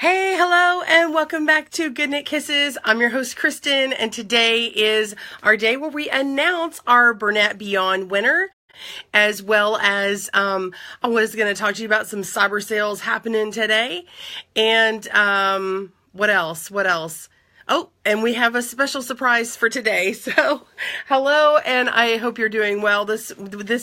Hey, hello, and welcome back to Good Knit Kisses. I'm your host, Kristen, and today is our day where we announce our Bernat Beyond winner, as well as I was going to talk to you about some cyber sales happening today, and what else? Oh, and we have a special surprise for today. So, hello, and I hope you're doing well this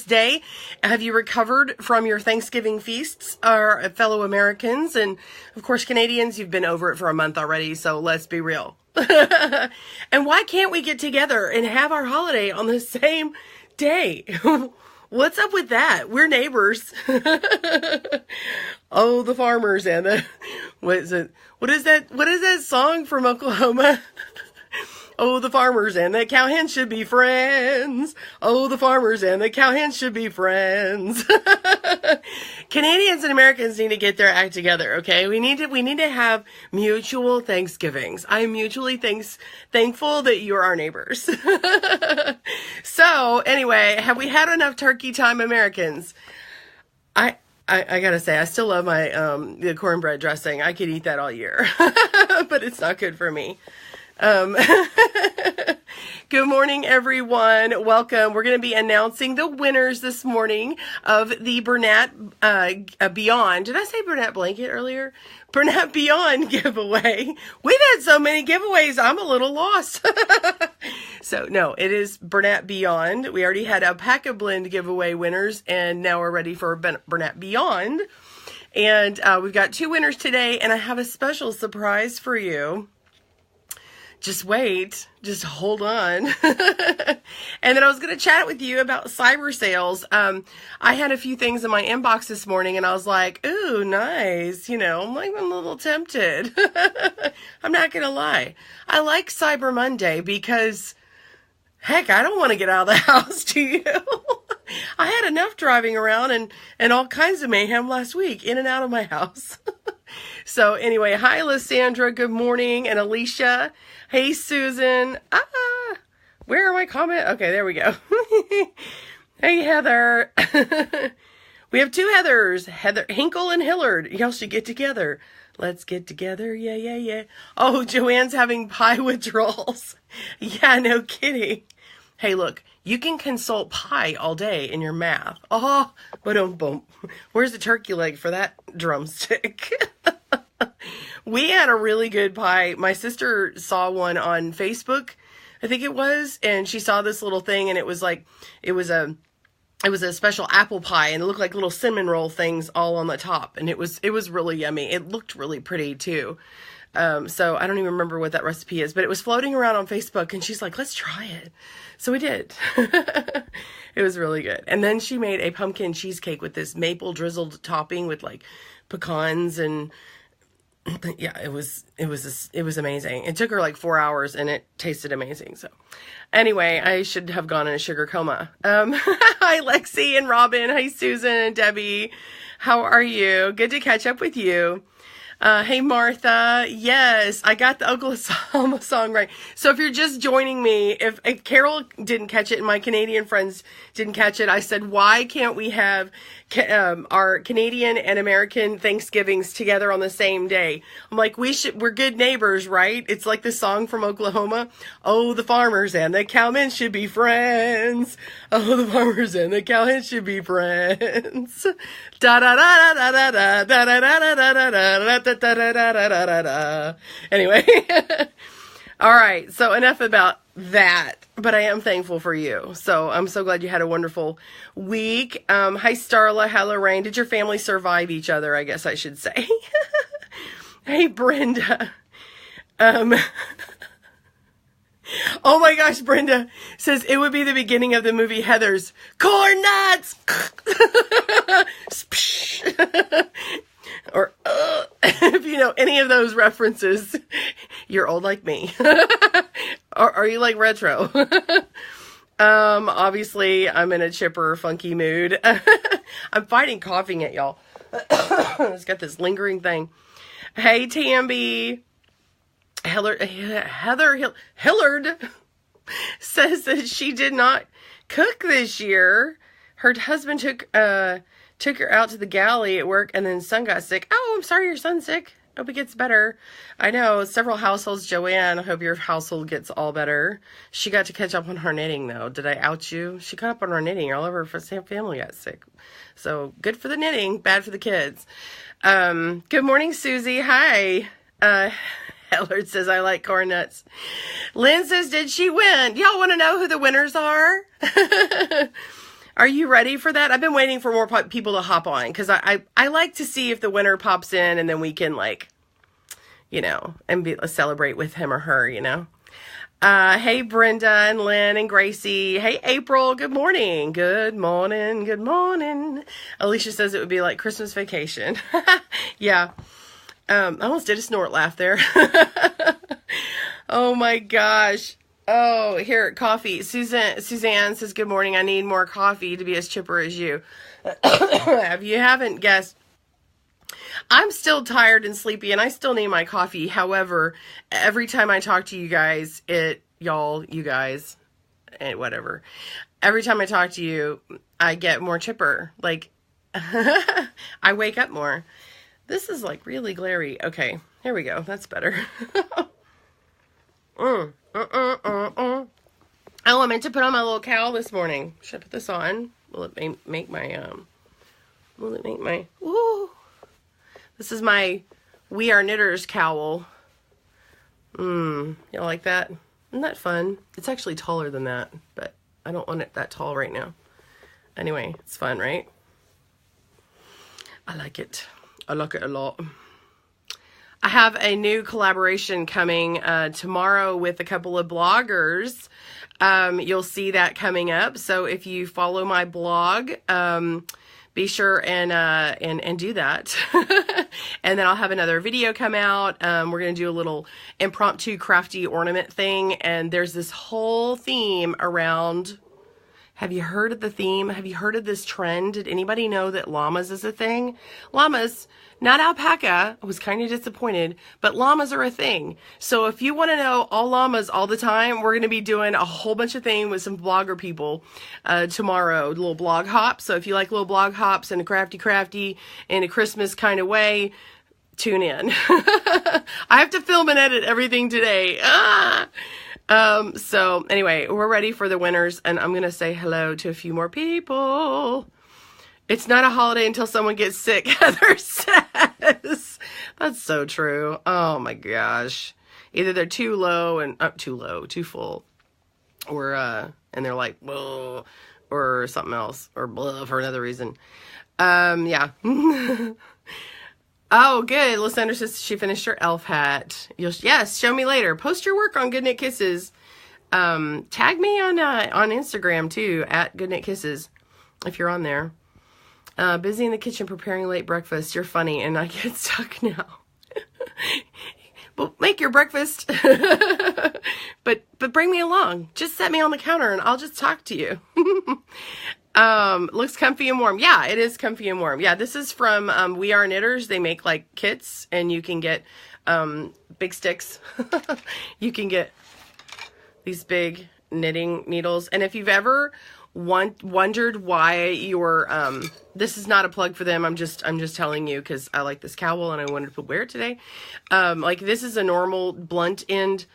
day. Have you recovered from your Thanksgiving feasts, our fellow Americans? And, of course, Canadians, you've been over it for a month already, so let's be real. And why can't we get together and have our holiday on the same day? What's up with that? We're neighbors. Oh, the farmers and the, what is that song from Oklahoma? Oh, the farmers and the cowhens should be friends. Oh, the farmers and the cowhens should be friends. Canadians and Americans need to get their act together, okay? We need to have mutual Thanksgivings. I am mutually thankful that you're our neighbors. So, anyway, have we had enough turkey time, Americans? I gotta say, I still love my the cornbread dressing. I could eat that all year, but it's not good for me. Good morning, everyone. Welcome. We're going to be announcing the winners this morning of the Bernat Beyond. Did I say Bernat Blanket earlier? Bernat Beyond giveaway. We've had so many giveaways, I'm a little lost. So, no, it is Bernat Beyond. We already had a Pack-a-Blend giveaway winners, and now we're ready for Bernat Beyond. And we've got two winners today, and I have a special surprise for you. Just wait, just hold on. And then I was going to chat with you about cyber sales. I had a few things in my inbox this morning and I was like, ooh, nice. I'm a little tempted. I'm not going to lie. I like Cyber Monday because, heck, I don't want to get out of the house, do you? I had enough driving around and all kinds of mayhem last week in and out of my house. So anyway, hi, Lysandra. Good morning. And Alicia. Hey, Susan. Where are my comments? Okay, there we go. Hey, Heather. We have two Heathers. Heather Hinkle and Hillard. Y'all should get together. Let's get together. Yeah. Oh, Joanne's having pie withdrawals. Yeah, no kidding. Hey, look, you can consult pie all day in your math. Oh, boom. Where's the turkey leg for that drumstick? We had a really good pie. My sister saw one on Facebook, I think it was, and she saw this little thing, and it was a special apple pie, and it looked like little cinnamon roll things all on the top, and it was really yummy. It looked really pretty too. So I don't even remember what that recipe is, but it was floating around on Facebook, and she's like, let's try it. So we did. It was really good. And then she made a pumpkin cheesecake with this maple drizzled topping with like pecans and yeah, it was amazing. It took her like 4 hours and it tasted amazing. So anyway, I should have gone in a sugar coma. Hi, Lexi and Robin. Hi, Susan and Debbie. How are you? Good to catch up with you. Hey, Martha. Yes, I got the Oklahoma song right. So if you're just joining me, if Carol didn't catch it and my Canadian friends didn't catch it, I said, why can't we have our Canadian and American Thanksgivings together on the same day? I'm like, we're good neighbors, right? It's like the song from Oklahoma. Oh, the farmers and the cowmen should be friends. Oh, the farmers and the cowmen should be friends. Da da da da da da da da da da da da. Anyway, all right, so enough about that, but I am thankful for you. So I'm so glad you had a wonderful week. Hi, Starla. Hi, Lorraine. Did your family survive each other, I guess I should say. Hey, Brenda. Oh my gosh, Brenda says it would be the beginning of the movie Heathers. Corn nuts! Or, if you know any of those references, you're old like me. Or are you like retro? Obviously, I'm in a chipper, funky mood. I'm fighting coughing at y'all. It's got this lingering thing. Hey, Tamby. Heather Hillard says that she did not cook this year. Her husband took her out to the galley at work, and then son got sick. Oh, I'm sorry your son's sick. Hope it gets better. I know several households. Joanne, I hope your household gets all better. She got to catch up on her knitting, though. Did I out you? She caught up on her knitting. All of her family got sick. So good for the knitting, bad for the kids. Good morning, Susie. Hi. Hellard says, I like corn nuts. Lynn says, did she win? Y'all want to know who the winners are? Are you ready for that? I've been waiting for more people to hop on because I like to see if the winner pops in and then we can, like, you know, and celebrate with him or her, you know. Hey, Brenda and Lynn and Gracie. Hey, April. Good morning. Good morning. Good morning. Alicia says it would be like Christmas vacation. Yeah. I almost did a snort laugh there. Oh, my gosh. Oh, here, coffee. Suzanne says, good morning. I need more coffee to be as chipper as you. If you haven't guessed, I'm still tired and sleepy, and I still need my coffee. However, every time I talk to you guys, you guys, and whatever. Every time I talk to you, I get more chipper. Like, I wake up more. This is, like, really glary. Okay, here we go. That's better. Oh, I meant to put on my little cowl this morning. Should I put this on? Will it make my, woo. This is my We Are Knitters cowl. You like that? Isn't that fun? It's actually taller than that, but I don't want it that tall right now. Anyway, it's fun, right? I like it. I like it a lot. I have a new collaboration coming tomorrow with a couple of bloggers. You'll see that coming up. So if you follow my blog, be sure and do that. And then I'll have another video come out. We're going to do a little impromptu crafty ornament thing. And there's this whole theme around... Have you heard of the theme? Have you heard of this trend? Did anybody know that llamas is a thing? Llamas, not alpaca. I was kind of disappointed, but llamas are a thing. So if you want to know all llamas all the time, we're going to be doing a whole bunch of things with some blogger people tomorrow, little blog hops. So if you like little blog hops and a crafty in a Christmas kind of way, tune in. I have to film and edit everything today. So anyway, we're ready for the winners, and I'm going to say hello to a few more people. It's not a holiday until someone gets sick, Heather says. That's so true. Oh my gosh. Either they're too low and too full, or, and they're like, whoa, or something else, or blah, for another reason. Yeah. Oh, good. Lysander says she finished her elf hat. Yes, show me later. Post your work on Good Knit Kisses. Tag me on Instagram too, at Good Knit Kisses, if you're on there. Busy in the kitchen preparing late breakfast. You're funny, and I get stuck now. Well, make your breakfast, but bring me along. Just set me on the counter, and I'll just talk to you. Looks comfy and warm. Yeah, it is comfy and warm. Yeah, this is from We Are Knitters. They make like kits, and you can get big sticks. You can get these big knitting needles. And if you've ever wondered why your this is not a plug for them. I'm just telling you because I like this cowl and I wanted to wear it today. Like this is a normal blunt end,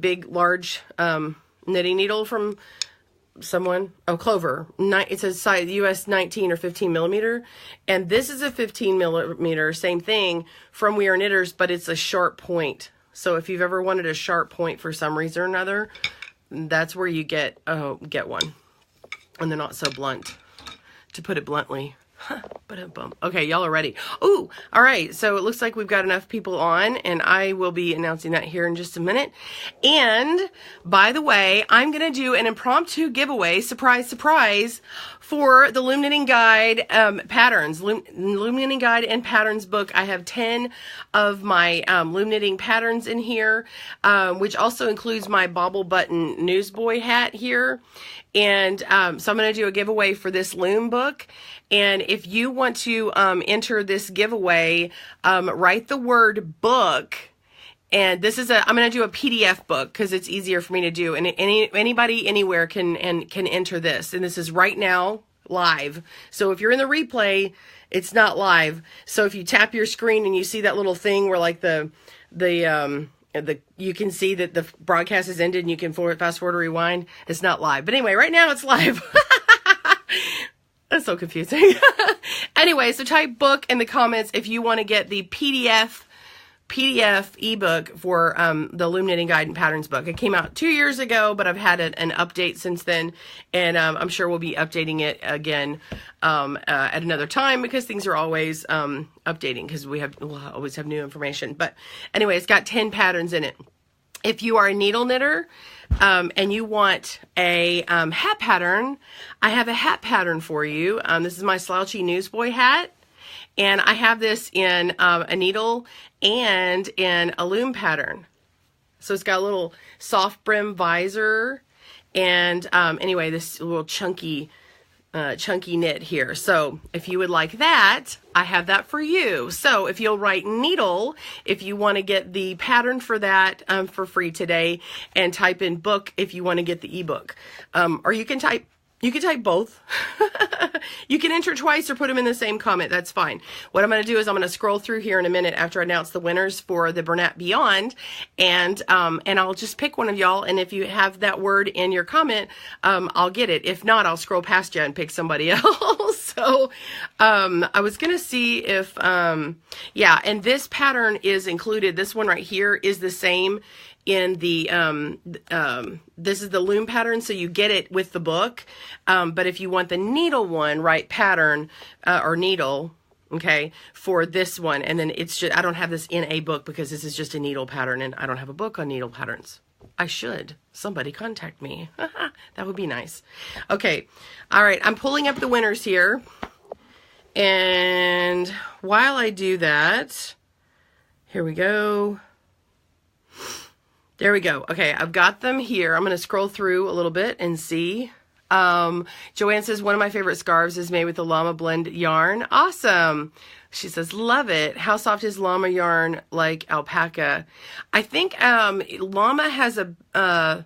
big large knitting needle from someone. Oh, Clover. It says size US 19 or 15 millimeter, and this is a 15 millimeter. Same thing from We Are Knitters, but it's a sharp point. So if you've ever wanted a sharp point for some reason or another, that's where you get one. And they're not so blunt, to put it bluntly. Okay, y'all are ready. Ooh, all right. So it looks like we've got enough people on, and I will be announcing that here in just a minute. And by the way, I'm going to do an impromptu giveaway, surprise, surprise, for the Loom Knitting Guide patterns, Loom Knitting Guide and Patterns book. I have 10 of my loom knitting patterns in here, which also includes my bobble button newsboy hat here. And so I'm going to do a giveaway for this loom book. And if you want to enter this giveaway, write the word book. And this is I'm going to do a PDF book because it's easier for me to do. And anybody anywhere can enter this. And this is right now live. So if you're in the replay It's not live. So if you tap your screen and you see that little thing where like you can see that the broadcast has ended and you can fast forward or rewind, it's not live. But anyway, right now it's live. That's so confusing. Anyway, so type book in the comments if you want to get the PDF ebook for the Loom Knitting Guide and Patterns book. It came out 2 years ago, but I've had an update since then, and I'm sure we'll be updating it again at another time because things are always updating because we'll always have new information. But anyway, it's got 10 patterns in it. If you are a needle knitter and you want a hat pattern, I have a hat pattern for you. This is my slouchy newsboy hat. And I have this in a needle and in a loom pattern. So it's got a little soft brim visor. And anyway, this little chunky knit here. So if you would like that, I have that for you. So if you'll write needle, if you want to get the pattern for that for free today, and type in book if you want to get the ebook. Or you can type both. You can enter twice or put them in the same comment. That's fine. What I'm going to do is I'm going to scroll through here in a minute after I announce the winners for the Bernat Beyond, and I'll just pick one of y'all. And if you have that word in your comment, I'll get it. If not, I'll scroll past you and pick somebody else. So I was going to see if, yeah, and this pattern is included. This one right here is the same in the this is the loom pattern, so you get it with the book, but if you want the needle one, write pattern or needle, okay, for this one. And then it's just, I don't have this in a book because this is just a needle pattern and I don't have a book on needle patterns. I should. Somebody contact me. That would be nice. Okay, all right, I'm pulling up the winners here, and while I do that, here we go. There we go. Okay, I've got them here. I'm going to scroll through a little bit and see. Joanne says, one of my favorite scarves is made with the llama blend yarn. Awesome. She says, love it. How soft is llama yarn like alpaca? I think llama has a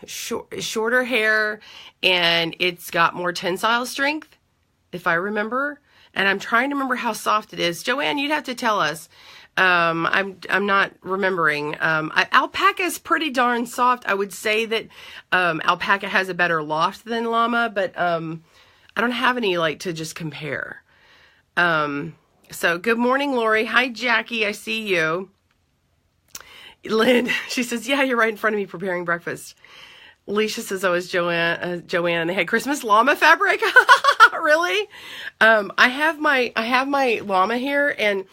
shorter hair, and it's got more tensile strength, if I remember. And I'm trying to remember how soft it is. Joanne, you'd have to tell us. I'm not remembering. Alpaca is pretty darn soft. I would say that alpaca has a better loft than llama, but I don't have any like to just compare. So good morning, Lori. Hi, Jackie. I see you. Lynn, she says, yeah, you're right in front of me preparing breakfast. Alicia says, oh, it's Joanne, and they had Christmas llama fabric. Really? I have my llama here, and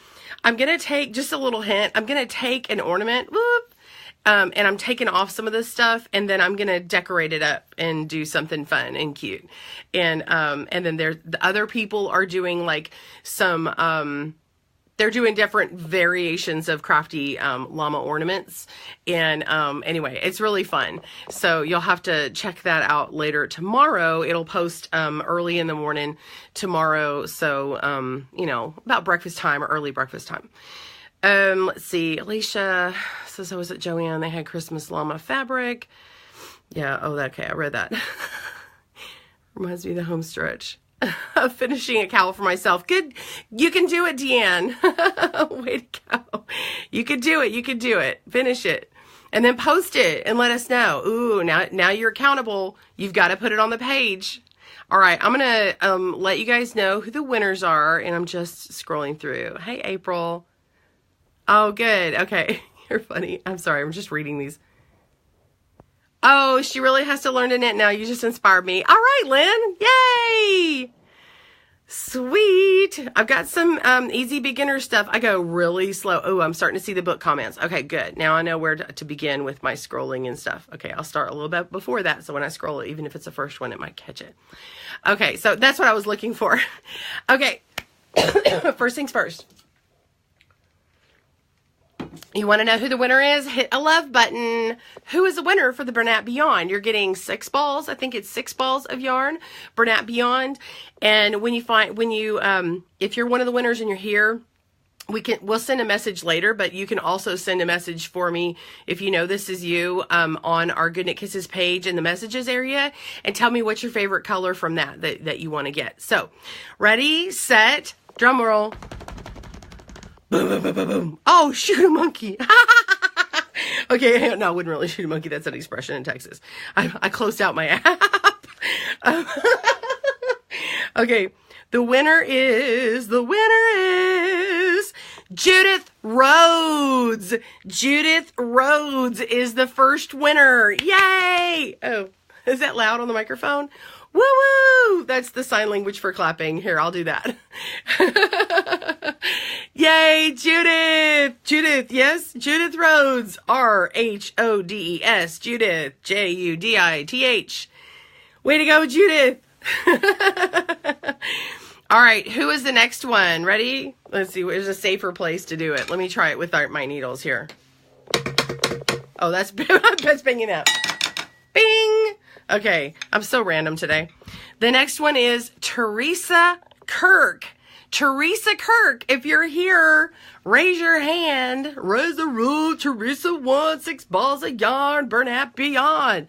I'm going to take, just a little hint, I'm going to take an ornament, whoop, and I'm taking off some of this stuff, and then I'm going to decorate it up and do something fun and cute. And then the other people are doing like some, they're doing different variations of crafty llama ornaments. And anyway, it's really fun. So you'll have to check that out later tomorrow. It'll post early in the morning tomorrow. So, you know, about breakfast time or early breakfast time. Let's see. Alicia says, I was at Joanne. They had Christmas llama fabric. Yeah. Oh, okay. I read that. Reminds me of the home stretch. Finishing a cowl for myself. Good. You can do it, Deanne. Way to go. You could do it. You could do it. Finish it. And then post it and let us know. Ooh, now you're accountable. You've got to put it on the page. All right. I'm going to let you guys know who the winners are. And I'm just scrolling through. Hey, April. Oh, good. Okay. You're funny. I'm sorry. I'm just reading these. Oh, she really has to learn to knit now. You just inspired me. All right, Lynn. Yay! Sweet. I've got some easy beginner stuff. I go really slow. Oh, I'm starting to see the book comments. Okay, good. Now I know where to begin with my scrolling and stuff. Okay, I'll start a little bit before that. So when I scroll it, even if it's the first one, it might catch it. Okay, so that's what I was looking for. Okay, first things first. You want to know who the winner is? Hit a love button. Who is the winner for the Bernat Beyond? You're getting 6 balls. I think it's 6 balls of yarn, Bernat Beyond. And when you if you're one of the winners and you're here, we'll send a message later, but you can also send a message for me if you know this is you, on our Good Knit Kisses page in the messages area, and tell me what's your favorite color from that you want to get. So, ready, set, drum roll. Boom, boom, boom, boom, boom. Oh, shoot a monkey. Okay, no, I wouldn't really shoot a monkey. That's an expression in Texas. I closed out my app. Okay, the winner is Judith Rhodes. Judith Rhodes is the first winner. Yay! Oh, is that loud on the microphone? Woo woo! That's the sign language for clapping. Here, I'll do that. Yay, Judith! Judith, yes? Judith Rhodes. R-H-O-D-E-S. Judith. J-U-D-I-T-H. Way to go, Judith! All right, who is the next one? Ready? Let's see, where's a safer place to do it? Let me try it with my needles here. Oh, that's banging up. Bing! Okay, I'm so random today. The next one is Teresa Kirk. Teresa Kirk, if you're here, raise your hand. Raise the rule. Teresa won 6 balls of yarn. Bernat Beyond.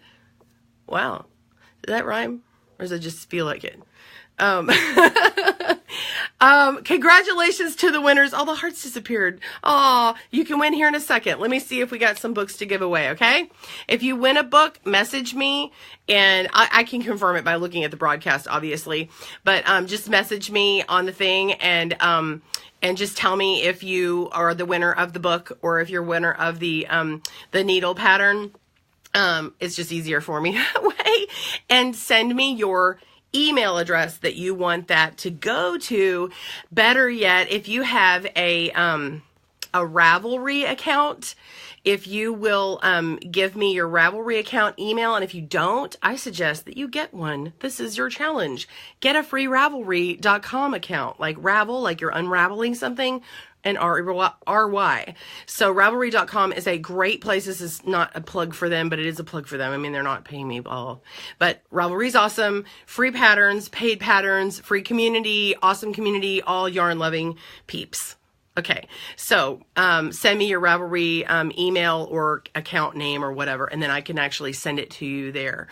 Wow. Did that rhyme? Or does it just feel like it? Congratulations to the winners. All the hearts disappeared. Oh, you can win here in a second. Let me see if we got some books to give away, okay? If you win a book, message me, and I can confirm it by looking at the broadcast, obviously. But just message me on the thing, and just tell me if you are the winner of the book or if you're winner of the needle pattern. It's just easier for me that way. And send me your email address that you want that to go to. Better yet, if you have a Ravelry account, if you will give me your Ravelry account email, and if you don't, I suggest that you get one. This is your challenge. Get a free Ravelry.com account, like Ravel, like you're unraveling something, and R-Y. So Ravelry.com is a great place. This is not a plug for them, but it is a plug for them. I mean, they're not paying me all. But Ravelry's awesome. Free patterns, paid patterns, free community, awesome community, all yarn-loving peeps. Okay, so send me your Ravelry email or account name or whatever, and then I can actually send it to you there.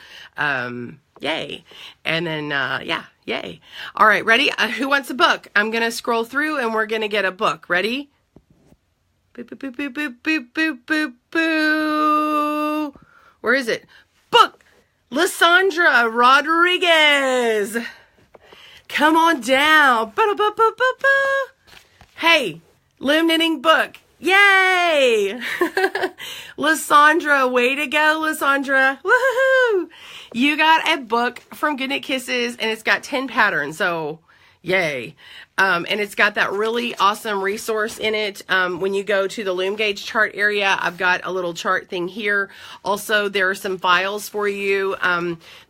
Yay. And then, yeah, yay. All right, ready? Who wants a book? I'm going to scroll through and we're going to get a book. Ready? Boop, boop, boop, boop, boop, boop, boop, boop, boop. Where is it? Book! Lysandra Rodriguez. Come on down. Ba-da-ba-ba-ba-ba. Hey, loom knitting book. Yay! Lysandra, way to go, Lysandra. Woohoo! You got a book from Good Knit Kisses, and it's got 10 patterns, so yay. And it's got that really awesome resource in it. When you go to the loom gauge chart area, I've got a little chart thing here. Also, there are some files for you.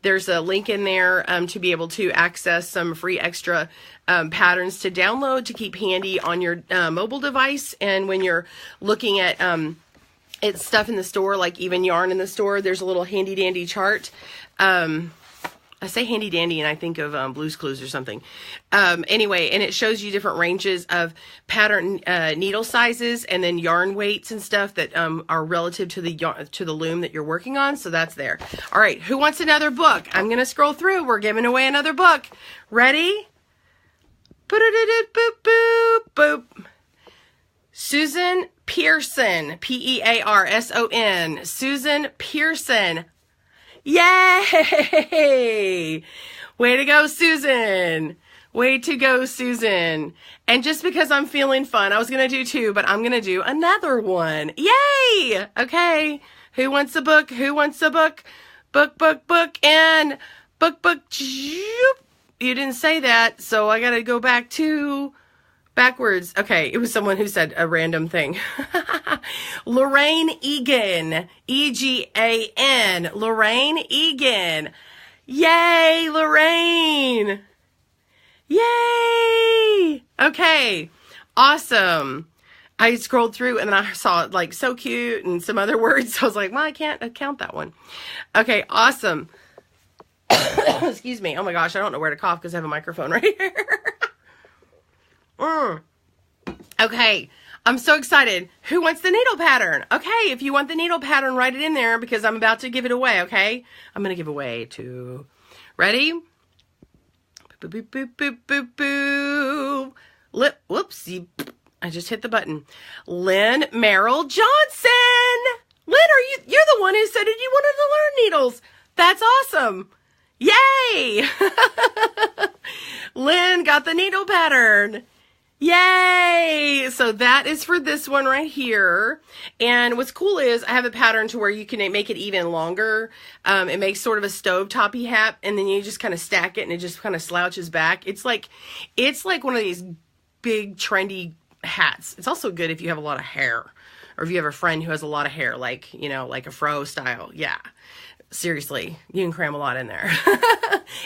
There's a link in there to be able to access some free extra patterns to download to keep handy on your mobile device. And when you're looking at it's stuff in the store, like even yarn in the store, there's a little handy dandy chart. I say handy dandy and I think of Blue's Clues or something. Anyway, and it shows you different ranges of pattern needle sizes and then yarn weights and stuff that are relative to the loom that you're working on. So that's there. All right, who wants another book? I'm going to scroll through. We're giving away another book. Ready? Boop, boop, boop. Susan Pearson, P-E-A-R-S-O-N. Susan Pearson. Yay! Way to go, Susan. Way to go, Susan. And just because I'm feeling fun, I was going to do 2, but I'm going to do another one. Yay! Okay. Who wants a book? Who wants a book? Book, book, book, and book, book. You didn't say that, so I got to go back to backwards. Okay, it was someone who said a random thing. Lorraine Egan. E-G-A-N. Lorraine Egan. Yay, Lorraine. Yay. Okay, awesome. I scrolled through and then I saw it like so cute and some other words. So I was like, well, I can't count that one. Okay, awesome. Excuse me. Oh my gosh, I don't know where to cough because I have a microphone right here. Okay, I'm so excited. Who wants the needle pattern? Okay, if you want the needle pattern, write it in there because I'm about to give it away, okay? I'm going to give away to... Ready? Boop, boop, boop, boop, boop, boop. Whoopsie. I just hit the button. Lynn Merrill Johnson. Lynn, you're the one who said you wanted to learn needles. That's awesome. Yay. Lynn got the needle pattern. Yay! So that is for this one right here. And what's cool is I have a pattern to where you can make it even longer. It makes sort of a stove-toppy hat, and then you just kind of stack it and it just kind of slouches back. It's like one of these big trendy hats. It's also good if you have a lot of hair, or if you have a friend who has a lot of hair, like a fro style. Yeah. Seriously, you can cram a lot in there.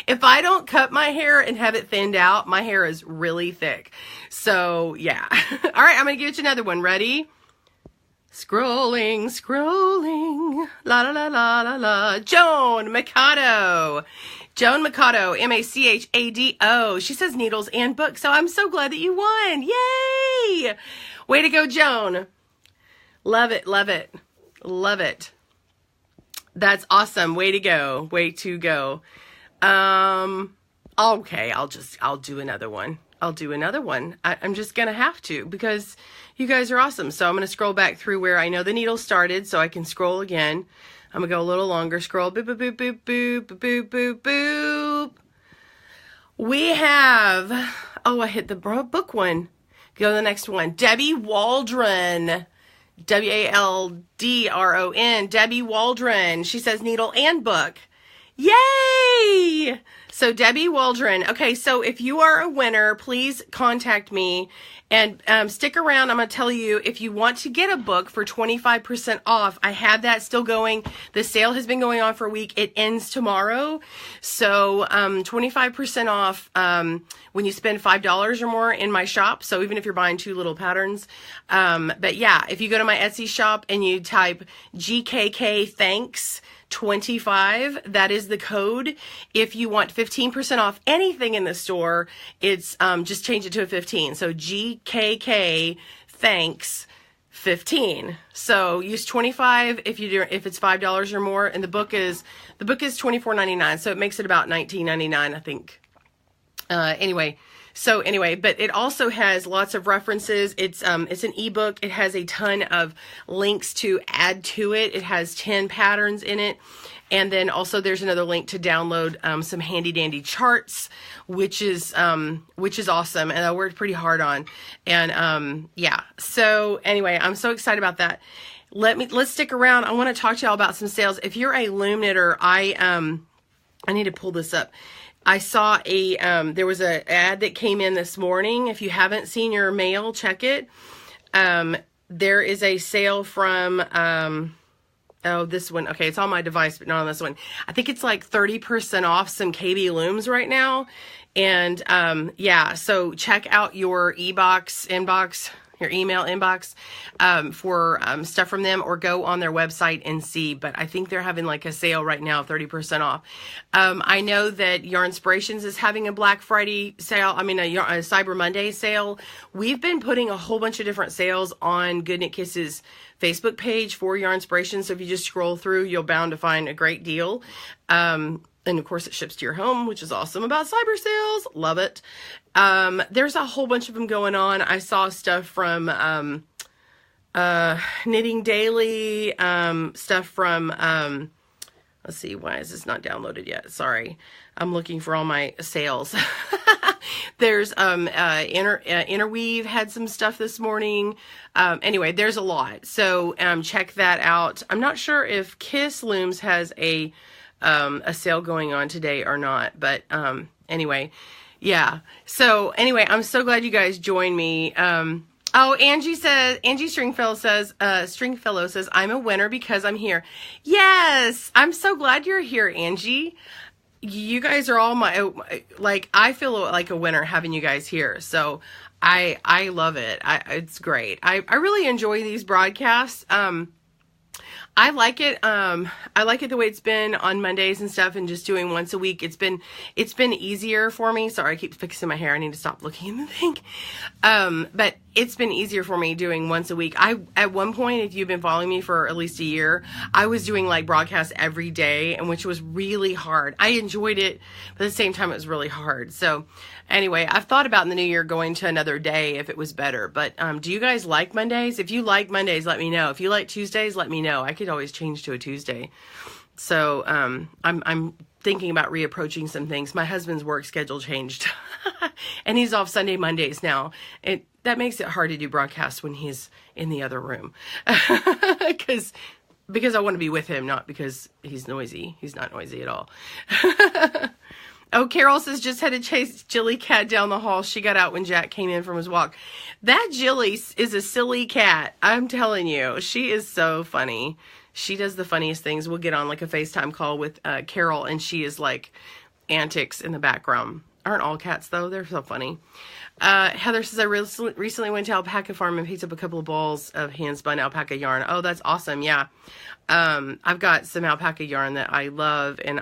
If I don't cut my hair and have it thinned out, my hair is really thick. So, yeah. All right, I'm going to give you another one. Ready? Scrolling. La, la, la, la, la, la. Joan Mikado, Machado. She says needles and books. So I'm so glad that you won. Yay! Way to go, Joan. Love it, love it, love it. That's awesome. Way to go. Way to go. Okay, I'll do another one. I'm just going to have to because you guys are awesome. So I'm going to scroll back through where I know the needle started so I can scroll again. I'm going to go a little longer. Scroll. Boop, boop, boop, boop, boop, boop, boop, boop. We have, I hit the book one. Go to the next one. Debbie Waldron. Waldron, Debbie Waldron. She says needle and book. Yay! So Debbie Waldron. Okay, so if you are a winner, please contact me and stick around. I'm going to tell you, if you want to get a book for 25% off, I have that still going. The sale has been going on for a week. It ends tomorrow. So 25% off when you spend $5 or more in my shop. So even if you're buying 2 little patterns. But yeah, if you go to my Etsy shop and you type GKK Thanks 25, that is the code. If you want 15% off anything in the store, it's just change it to a 15. So GKK Thanks 15. So use 25 if it's $5 or more, and the book is $24.99, so it makes it about $19.99, I think. Anyway, but it also has lots of references. It's an ebook. It has a ton of links to add to it. It has 10 patterns in it. And then also there's another link to download some handy dandy charts, which is awesome, and I worked pretty hard on. And yeah. So anyway, I'm so excited about that. Let's stick around. I want to talk to y'all about some sales. If you're a loom knitter, I need to pull this up. I saw there was an ad that came in this morning. If you haven't seen your mail, check it. There is a sale from, this one. Okay, it's on my device, but not on this one. I think it's like 30% off some KB looms right now. And yeah, so check out your inbox, your email inbox for stuff from them, or go on their website and see. But I think they're having like a sale right now, 30% off. I know that Yarnspirations is having a Black Friday sale. I mean, a Cyber Monday sale. We've been putting a whole bunch of different sales on Good Knit Kisses Facebook page for Yarnspirations. So if you just scroll through, you'll bound to find a great deal. And of course it ships to your home, which is awesome about cyber sales. Love it. There's a whole bunch of them going on. I saw stuff from Knitting Daily, stuff from, let's see, why is this not downloaded yet? Sorry. I'm looking for all my sales. There's Interweave had some stuff this morning. Anyway, there's a lot. So check that out. I'm not sure if Kiss Looms has a sale going on today or not, but anyway, yeah. So anyway, I'm so glad you guys joined me. Angie Stringfellow says, I'm a winner because I'm here. Yes, I'm so glad you're here, Angie. You guys are all I feel like a winner having you guys here. So I love it. It's great. I really enjoy these broadcasts. I like it. I like it the way it's been on Mondays and stuff, and just doing once a week. It's been easier for me. Sorry, I keep fixing my hair. I need to stop looking in the thing. But it's been easier for me doing once a week. At one point, if you've been following me for at least a year, I was doing like broadcasts every day, and which was really hard. I enjoyed it, but at the same time, it was really hard. So anyway, I've thought about in the new year going to another day if it was better. But do you guys like Mondays? If you like Mondays, let me know. If you like Tuesdays, let me know. I could always change to a Tuesday. So I'm thinking about reapproaching some things. My husband's work schedule changed, and he's off Sunday, Mondays now. That makes it hard to do broadcasts when he's in the other room, because I want to be with him, not because he's noisy. He's not noisy at all. Oh, Carol says, just had to chase Jilly cat down the hall. She got out when Jack came in from his walk. That Jilly is a silly cat. I'm telling you, she is so funny. She does the funniest things. We'll get on like a FaceTime call with Carol, and she is like antics in the background. Aren't all cats though? They're so funny. Heather says, I recently went to Alpaca Farm and picked up a couple of balls of hand-spun alpaca yarn. Oh, that's awesome. Yeah. I've got some alpaca yarn that I love, and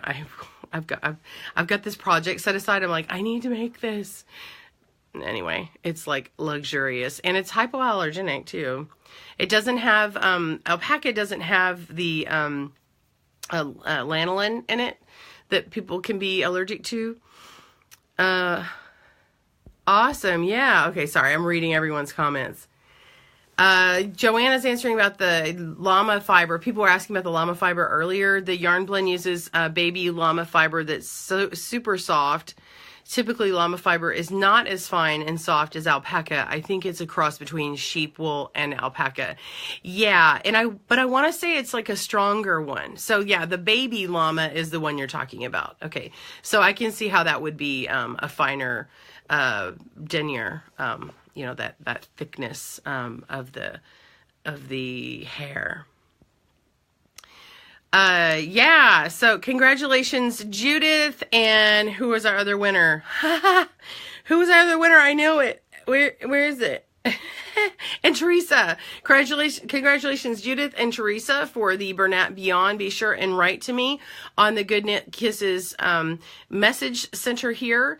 I've got this project set aside. I'm like, I need to make this. Anyway, it's like luxurious, and it's hypoallergenic too. It doesn't have, alpaca doesn't have the lanolin in it that people can be allergic to. Awesome. Yeah. Okay. Sorry. I'm reading everyone's comments. Joanna's answering about the llama fiber. People were asking about the llama fiber earlier. The yarn blend uses baby llama fiber that's super soft. Typically, llama fiber is not as fine and soft as alpaca. I think it's a cross between sheep wool and alpaca. Yeah, but I want to say it's like a stronger one. So yeah, the baby llama is the one you're talking about. Okay, so I can see how that would be a finer denier. You know, that thickness of the hair. Yeah, so congratulations, Judith, and who was our other winner? Who was our other winner? I know it. Where is it? And Teresa. Congratulations, Judith and Teresa, for the Bernat Beyond. Be sure and write to me on the Good Knit Kisses message center here.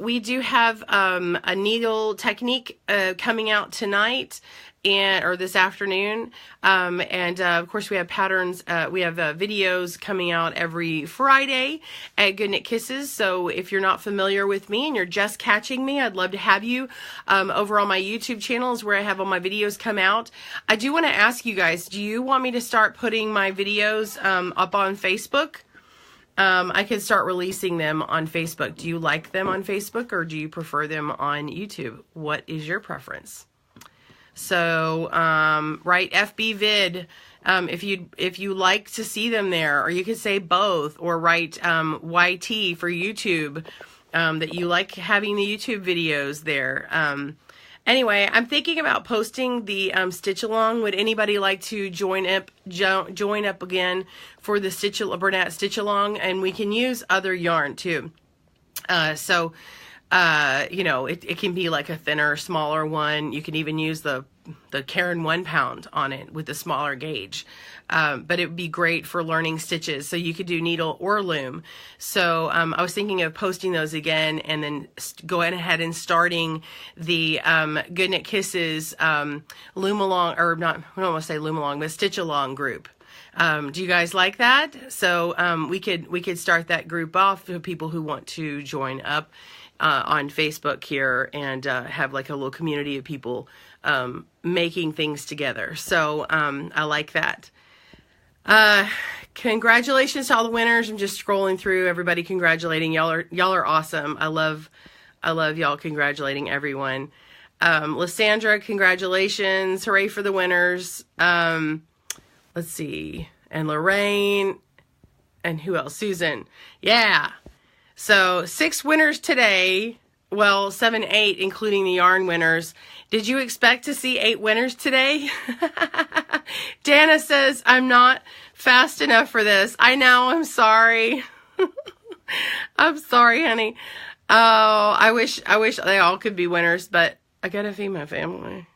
We do have a needle technique coming out tonight. Or this afternoon, and of course we have patterns. We have videos coming out every Friday at Good Knit Kisses. So if you're not familiar with me and you're just catching me, I'd love to have you over on my YouTube channels where I have all my videos come out. I do want to ask you guys: do you want me to start putting my videos up on Facebook? I can start releasing them on Facebook. Do you like them on Facebook, or do you prefer them on YouTube? What is your preference? So, write FB vid, if you like to see them there, or you could say both, or write, YT for YouTube, that you like having the YouTube videos there. Anyway, I'm thinking about posting the, stitch along. Would anybody like to join up again for the Bernat stitch along? And we can use other yarn too. You know, it can be like a thinner, smaller one. You can even use the Karen 1 pound on it with the smaller gauge. But it would be great for learning stitches. So you could do needle or loom. So I was thinking of posting those again, and then going ahead and starting the Good Knit Kisses loom along, or not, I don't want to say loom along, but stitch along group. Do you guys like that? So we could start that group off for people who want to join up on Facebook here and have like a little community of people making things together. So I like that. Congratulations to all the winners. I'm just scrolling through everybody congratulating. Y'all are awesome. I love y'all congratulating everyone. Lysandra, congratulations. Hooray for the winners. Let's see. And Lorraine. And who else? Susan. Yeah. So 6 winners today. Well, 7, 8, including the yarn winners. Did you expect to see 8 winners today? Dana says, I'm not fast enough for this. I know, I'm sorry. I'm sorry, honey. Oh, I wish they all could be winners, but I gotta feed my family.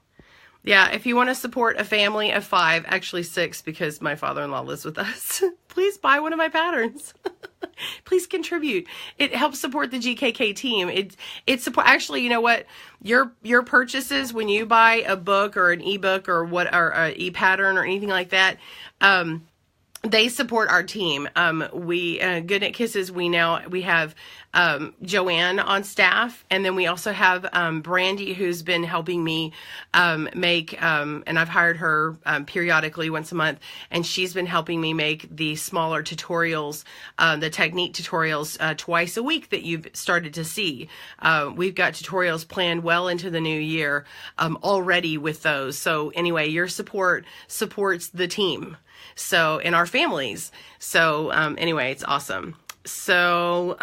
Yeah, if you want to support a family of 5, actually 6, because my father-in-law lives with us, please buy one of my patterns. Please contribute. It helps support the GKK team. It support. Actually, you know what? Your purchases when you buy a book or an ebook or an e-pattern or anything like that, they support our team. We Good Knit Kisses. We have Joanne on staff, and then we also have Brandy, who's been helping me make. And I've hired her periodically once a month, and she's been helping me make the smaller tutorials, the technique tutorials, twice a week that you've started to see. We've got tutorials planned well into the new year already with those. So anyway, your support supports the team. So, in our families. So, anyway, it's awesome. So,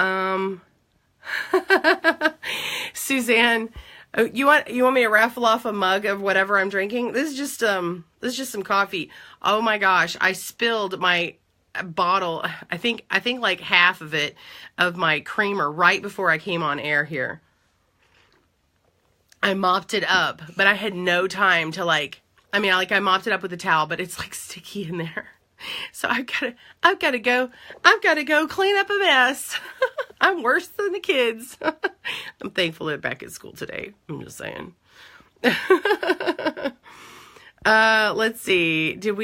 Suzanne, you want me to raffle off a mug of whatever I'm drinking? This is just some coffee. Oh my gosh, I spilled my bottle. I think like half of it of my creamer right before I came on air here. I mopped it up, but I had no time to I mopped it up with a towel, but it's like sticky in there. So I've got to go clean up a mess. I'm worse than the kids. I'm thankful they're back at school today. I'm just saying. Let's see. Did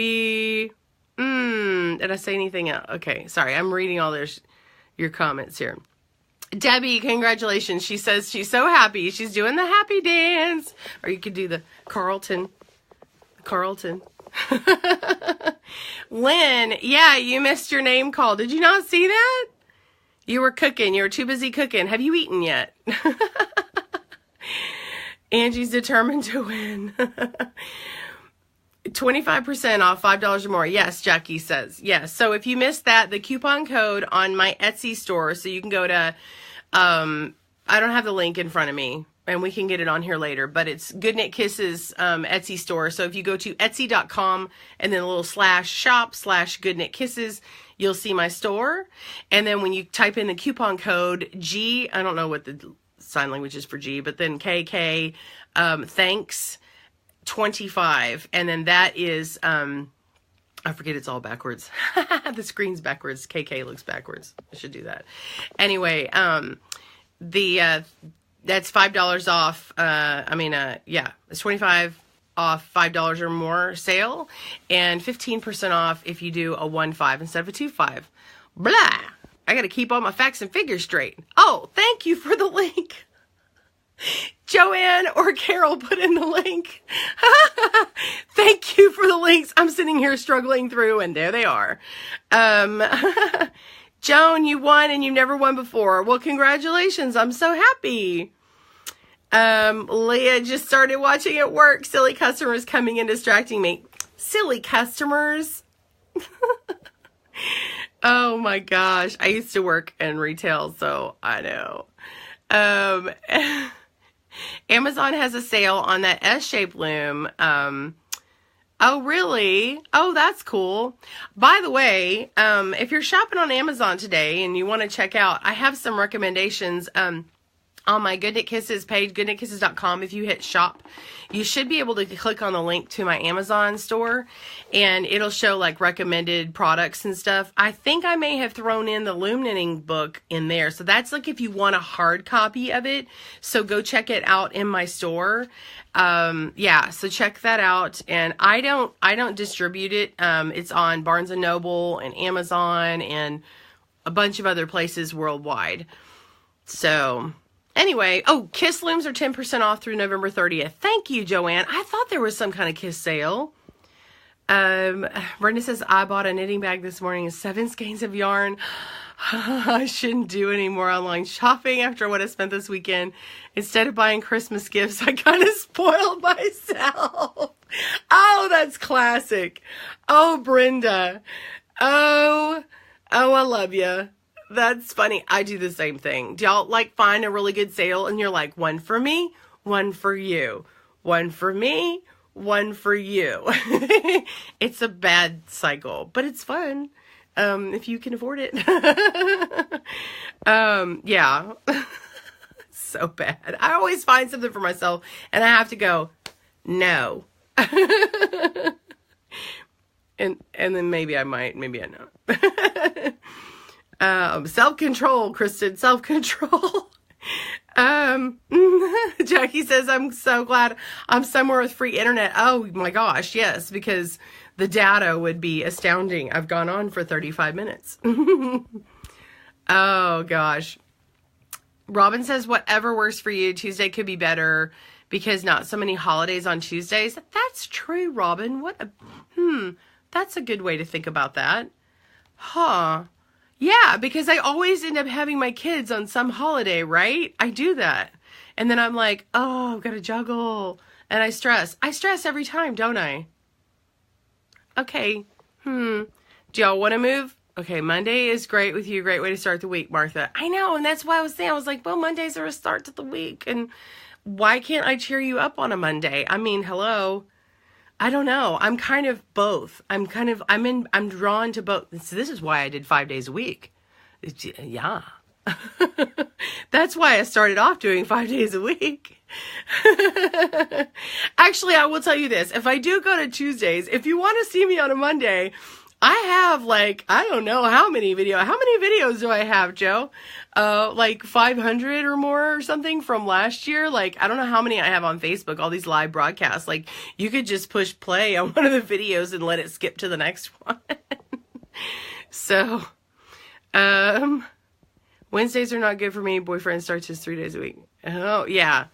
I say anything else? Okay. Sorry. I'm reading all your comments here. Debbie, congratulations. She says she's so happy. She's doing the happy dance. Or you could do the Carlton. Lynn, yeah, you missed your name call. Did you not see that? You were cooking. You were too busy cooking. Have you eaten yet? Angie's determined to win. 25% off, $5 or more. Yes, Jackie says. Yes. So if you missed that, the coupon code on my Etsy store, so you can go to, I don't have the link in front of me, and we can get it on here later, but it's Good Knit Kisses Etsy store. So if you go to etsy.com and then a little /shop/Good Knit Kisses, you'll see my store. And then when you type in the coupon code G, I don't know what the sign language is for G, but then KK, thanks 25. And then that is, I forget, it's all backwards. The screen's backwards. KK looks backwards. I should do that. Anyway, that's $5 off. It's 25 off $5 or more sale, and 15% off if you do a 1.5 instead of a 2.5. Blah. I got to keep all my facts and figures straight. Oh, thank you for the link. Joanne or Carol put in the link. Thank you for the links. I'm sitting here struggling through, and there they are. Joan, you won and you've never won before. Well, congratulations. I'm so happy. Leah just started watching at work. Silly customers coming in distracting me. Silly customers. Oh my gosh. I used to work in retail, so I know. Amazon has a sale on that S-shaped loom. Oh, really? Oh, that's cool. By the way, if you're shopping on Amazon today and you want to check out, I have some recommendations on my Good Knit Kisses page, goodknitkisses.com. If you hit shop, you should be able to click on the link to my Amazon store, and it'll show like recommended products and stuff. I think I may have thrown in the loom knitting book in there. So that's like if you want a hard copy of it. So go check it out in my store. So check that out. And I don't distribute it. It's on Barnes and Noble and Amazon and a bunch of other places worldwide. So anyway, Kiss looms are 10% off through November 30th. Thank you, Joanne. I thought there was some kind of Kiss sale. Brenda says, I bought a knitting bag this morning and 7 skeins of yarn. I shouldn't do any more online shopping after what I spent this weekend. Instead of buying Christmas gifts, I kind of spoiled myself. Oh, that's classic. Oh, Brenda. Oh, I love you. That's funny. I do the same thing. Do y'all like find a really good sale and you're like, one for me, one for you, one for me, one for you. It's a bad cycle, but it's fun. If you can afford it. Yeah. So bad. I always find something for myself and I have to go, no, and then maybe I might, maybe I know. Self-control, Kristen, self-control. Jackie says, I'm so glad I'm somewhere with free internet. Oh my gosh, yes, because the data would be astounding. I've gone on for 35 minutes. Oh gosh. Robin says, whatever works for you. Tuesday could be better because not so many holidays on Tuesdays. That's true, Robin. That's a good way to think about that. Huh. Yeah, because I always end up having my kids on some holiday, right? I do that. And then I'm like, oh, I've got to juggle. And I stress. I stress every time, don't I? Okay. Do y'all want to move? Okay, Monday is great with you. Great way to start the week, Martha. I know, and that's why I was saying, I was like, well, Mondays are a start to the week. And why can't I cheer you up on a Monday? I mean, hello. I don't know. I'm kind of both. I'm drawn to both. So this is why I did 5 days a week. Yeah. That's why I started off doing 5 days a week. Actually, I will tell you this. If I do go to Tuesdays, if you want to see me on a Monday, I have like, I don't know how many videos. How many videos do I have, Joe? Like 500 or more or something from last year. Like, I don't know how many I have on Facebook, all these live broadcasts. Like, you could just push play on one of the videos and let it skip to the next one. So, Wednesdays are not good for me. Boyfriend starts his 3 days a week. Oh, yeah.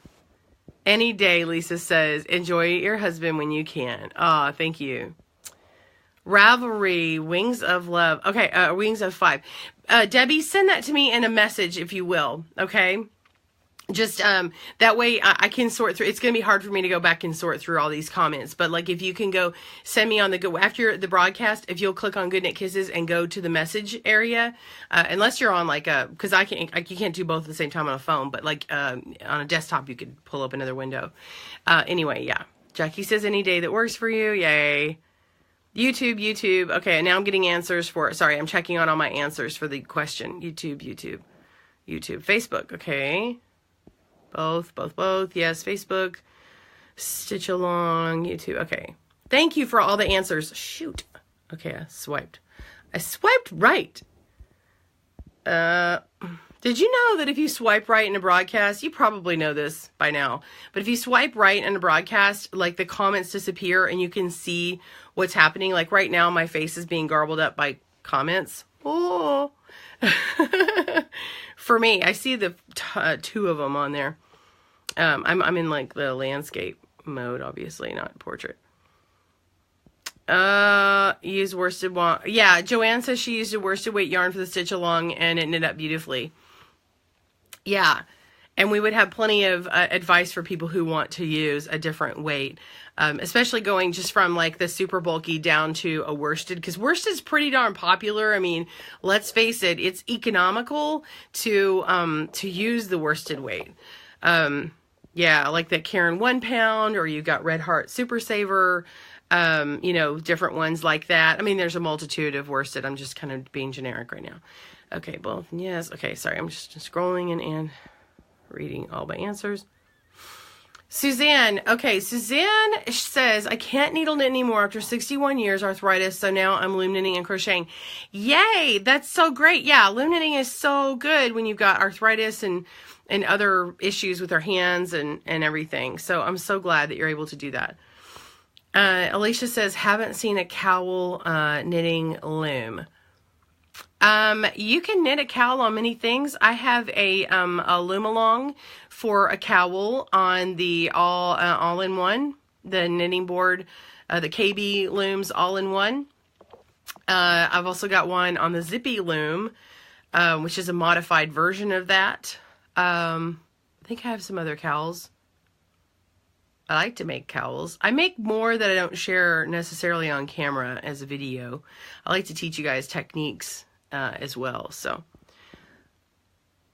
Any day, Lisa says, enjoy your husband when you can. Ah, thank you. Ravelry, Wings of Love. Okay, Wings of 5. Debbie, send that to me in a message, if you will. Okay? Just, that way I can sort through. It's going to be hard for me to go back and sort through all these comments. But, like, if you can go send me on after the broadcast, if you'll click on Good Knit Kisses and go to the message area, unless you're on, like, because you can't do both at the same time on a phone. But, like, on a desktop, you could pull up another window. Anyway, yeah. Jackie says any day that works for you. Yay. YouTube. Okay, now I'm getting answers for, sorry, I'm checking on all my answers for the question. YouTube. Facebook, okay. Both. Yes, Facebook. Stitch Along, YouTube. Okay. Thank you for all the answers. Shoot. Okay, I swiped right. Did you know that if you swipe right in a broadcast, you probably know this by now, but if you swipe right in a broadcast, like the comments disappear and you can see what's happening. Like right now, my face is being garbled up by comments. Oh, for me, I see the two of them on there. I'm in like the landscape mode, obviously, not portrait. Use worsted yarn. Yeah, Joanne says she used a worsted weight yarn for the stitch along and it knit up beautifully. Yeah, and we would have plenty of advice for people who want to use a different weight, especially going just from like the super bulky down to a worsted, because worsted is pretty darn popular. I mean, let's face it, it's economical to use the worsted weight. Yeah, like that Karen 1 pound, or you got Red Heart Super Saver. You know, different ones like that. I mean, there's a multitude of worsted. I'm just kind of being generic right now. Okay, both. Yes. Okay, sorry. I'm just scrolling and reading all my answers. Suzanne. Okay, Suzanne says, I can't needle knit anymore after 61 years arthritis, so now I'm loom knitting and crocheting. Yay! That's so great. Yeah, loom knitting is so good when you've got arthritis and other issues with our hands and everything. So I'm so glad that you're able to do that. Alicia says, haven't seen a cowl knitting loom. You can knit a cowl on many things. I have a loom along for a cowl on the all-in-one, the knitting board, the KB looms all-in-one. I've also got one on the Zippy loom, which is a modified version of that. I think I have some other cowls. I like to make cowls. I make more that I don't share necessarily on camera as a video. I like to teach you guys techniques as well. So,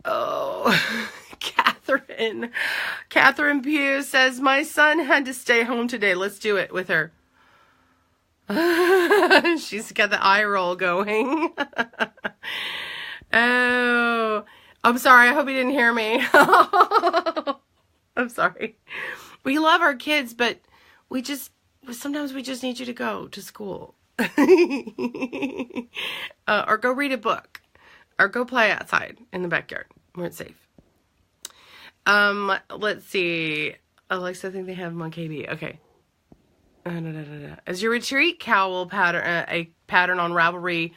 oh, Catherine Pugh says, my son had to stay home today. Let's do it with her. She's got the eye roll going. Oh, I'm sorry. I hope you didn't hear me. I'm sorry. We love our kids, but we just, sometimes we just need you to go to school. Or go read a book. Or go play outside in the backyard where it's safe. Let's see. Alexa, I think they have them on KB. Okay. Is your retreat cowl pattern a pattern on Ravelry,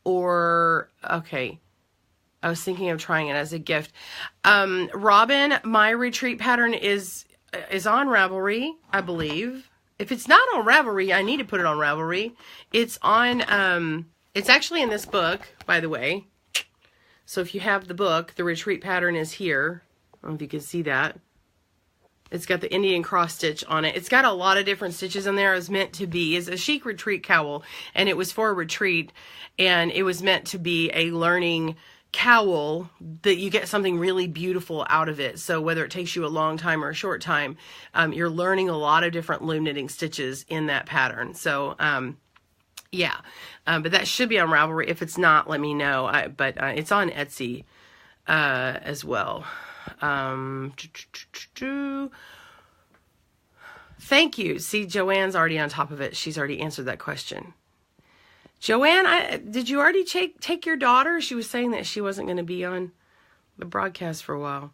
or okay? I was thinking of trying it as a gift. Robin, my retreat pattern is on Ravelry, I believe. If it's not on Ravelry, I need to put it on Ravelry. It's on. It's actually in this book, by the way. So if you have the book, the retreat pattern is here. I don't know if you can see that. It's got the Indian cross stitch on it. It's got a lot of different stitches in there. It was meant to be, it's a chic retreat cowl, and it was for a retreat, and it was meant to be a learning cowl that you get something really beautiful out of it. So whether it takes you a long time or a short time, you're learning a lot of different loom knitting stitches in that pattern. So, yeah, but that should be on Ravelry. If it's not, let me know. But it's on Etsy as well. Thank you. See, Joanne's already on top of it. She's already answered that question. Joanne, did you already take your daughter? She was saying that she wasn't going to be on the broadcast for a while.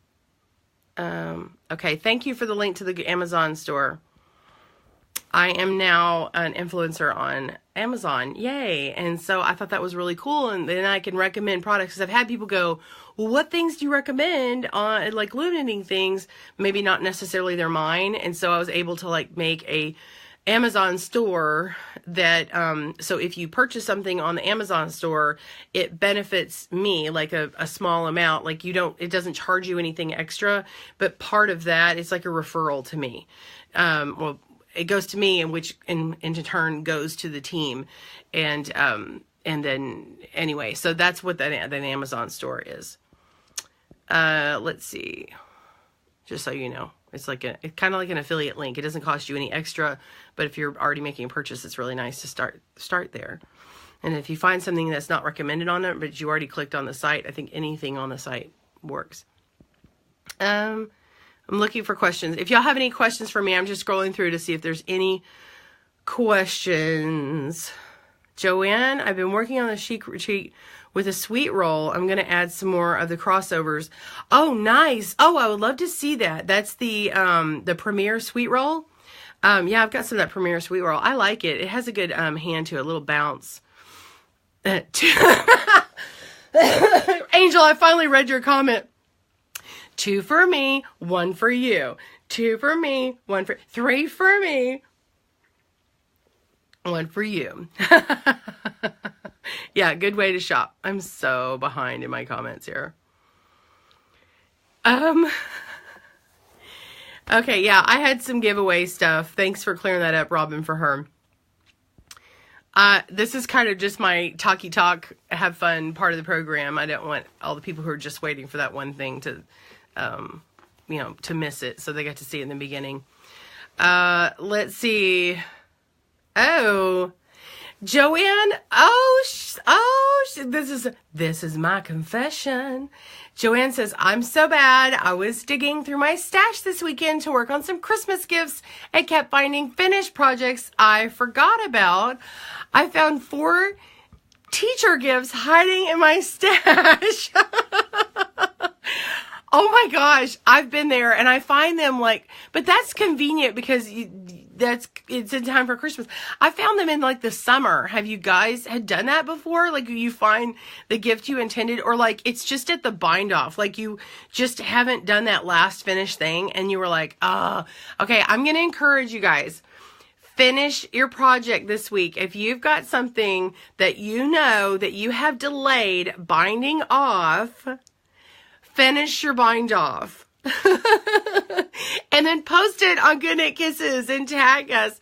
Okay, thank you for the link to the Amazon store. I am now an influencer on Amazon. Yay. And so I thought that was really cool. And then I can recommend products, because I've had people go, well, what things do you recommend on like loom knitting things? Maybe not necessarily they're mine. And so I was able to like make a Amazon store that, so if you purchase something on the Amazon store, it benefits me like a small amount. Like it doesn't charge you anything extra, but part of that is like a referral to me. Well, it goes to me, and which in turn goes to the team. And then anyway, so that's what that Amazon store is. Let's see, just so you know, it's kind of like an affiliate link. It doesn't cost you any extra, but if you're already making a purchase, it's really nice to start there. And if you find something that's not recommended on it, but you already clicked on the site, I think anything on the site works. I'm looking for questions. If y'all have any questions for me, I'm just scrolling through to see if there's any questions. Joanne, I've been working on the chic retreat with a sweet roll. I'm going to add some more of the crossovers. Oh, nice. Oh, I would love to see that. That's the Premier sweet roll. Yeah, I've got some of that Premier sweet roll. I like it. It has a good hand to it, a little bounce. Angel, I finally read your comment. 2 for me, 1 for you. 2 for me, 3 for me, 1 for you. Yeah, good way to shop. I'm so behind in my comments here. Okay, yeah, I had some giveaway stuff. Thanks for clearing that up, Robin, for her. This is kind of just my talky talk, have fun part of the program. I don't want all the people who are just waiting for that one thing to, to miss it. So they got to see it in the beginning. Let's see. Oh, Joanne. This is my confession. Joanne says, I'm so bad. I was digging through my stash this weekend to work on some Christmas gifts and kept finding finished projects I forgot about. I found 4 teacher gifts hiding in my stash. Oh my gosh, I've been there, and I find them but that's convenient because it's in time for Christmas. I found them in the summer. Have you guys had done that before? You find the gift you intended, or it's just at the bind off. You just haven't done that last finished thing, and you were like, okay, I'm going to encourage you guys. Finish your project this week. If you've got something that you know that you have delayed binding off, finish your bind off. And then post it on Good Knit Kisses and tag us.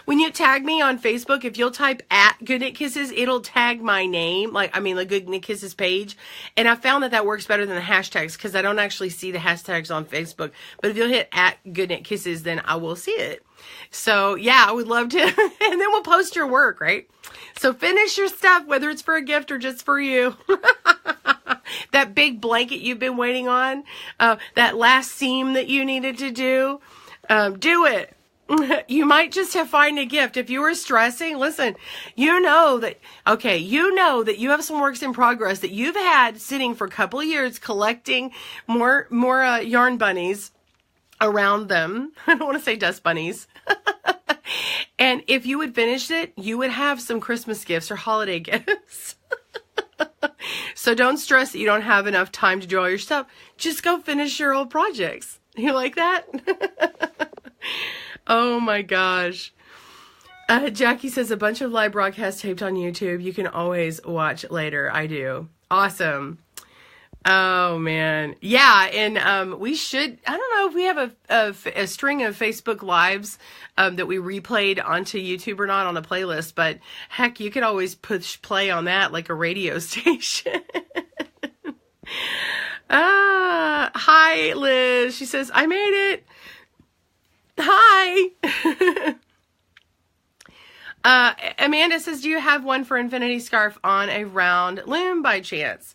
When you tag me on Facebook, if you'll type @Good Knit Kisses, it'll tag my name, the Good Knit Kisses page. And I found that works better than the hashtags, because I don't actually see the hashtags on Facebook. But if you'll hit @Good Knit Kisses, then I will see it. So yeah, I would love to. And then we'll post your work, right? So finish your stuff, whether it's for a gift or just for you. That big blanket you've been waiting on, that last seam that you needed to do, do it. You might just have find a gift. If you were stressing, listen, you know that you have some works in progress that you've had sitting for a couple of years collecting more yarn bunnies around them. I don't want to say dust bunnies. And if you would finish it, you would have some Christmas gifts or holiday gifts. So don't stress that you don't have enough time to do all your stuff. Just go finish your old projects. You like that? Oh my gosh. Jackie says a bunch of live broadcasts taped on YouTube. You can always watch later. I do. Awesome. Oh man. Yeah. And we should, I don't know if we have a string of Facebook lives that we replayed onto YouTube or not on a playlist, but heck, you could always push play on that like a radio station. Hi Liz. She says, I made it. Hi. Amanda says, do you have one for infinity scarf on a round loom by chance?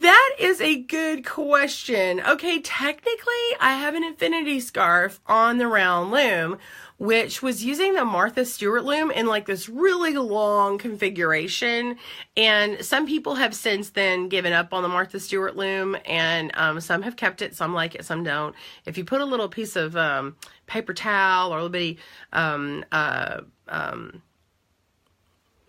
That is a good question. Okay, technically, I have an infinity scarf on the round loom, which was using the Martha Stewart loom in like this really long configuration. And some people have since then given up on the Martha Stewart loom, and some have kept it, some like it, some don't. If you put a little piece of paper towel or a little bitty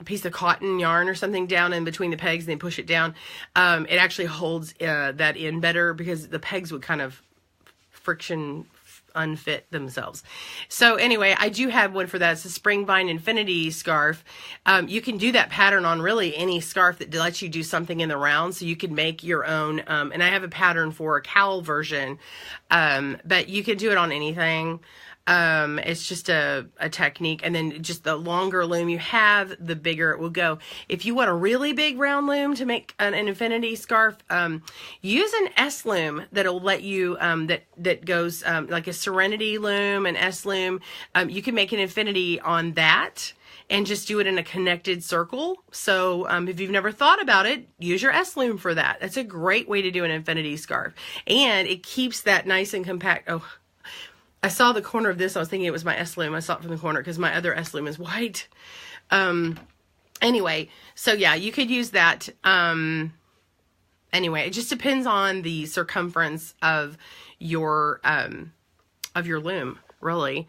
a piece of cotton yarn or something down in between the pegs and then push it down, it actually holds that in better, because the pegs would kind of friction unfit themselves. So anyway, I do have one for that. It's a spring vine infinity scarf. You can do that pattern on really any scarf that lets you do something in the round, so you can make your own, and I have a pattern for a cowl version, but you can do it on anything. It's just a technique, and then just the longer loom you have, the bigger it will go. If you want a really big round loom to make an infinity scarf, use an S loom that'll let you, that goes, like a Serenity loom, an S loom. You can make an infinity on that and just do it in a connected circle. So, if you've never thought about it, use your S loom for that. That's a great way to do an infinity scarf, and it keeps that nice and compact. Oh, I saw the corner of this. I was thinking it was my S loom. I saw it from the corner because my other S loom is white. Anyway, so yeah, you could use that. Anyway, it just depends on the circumference of your loom, really.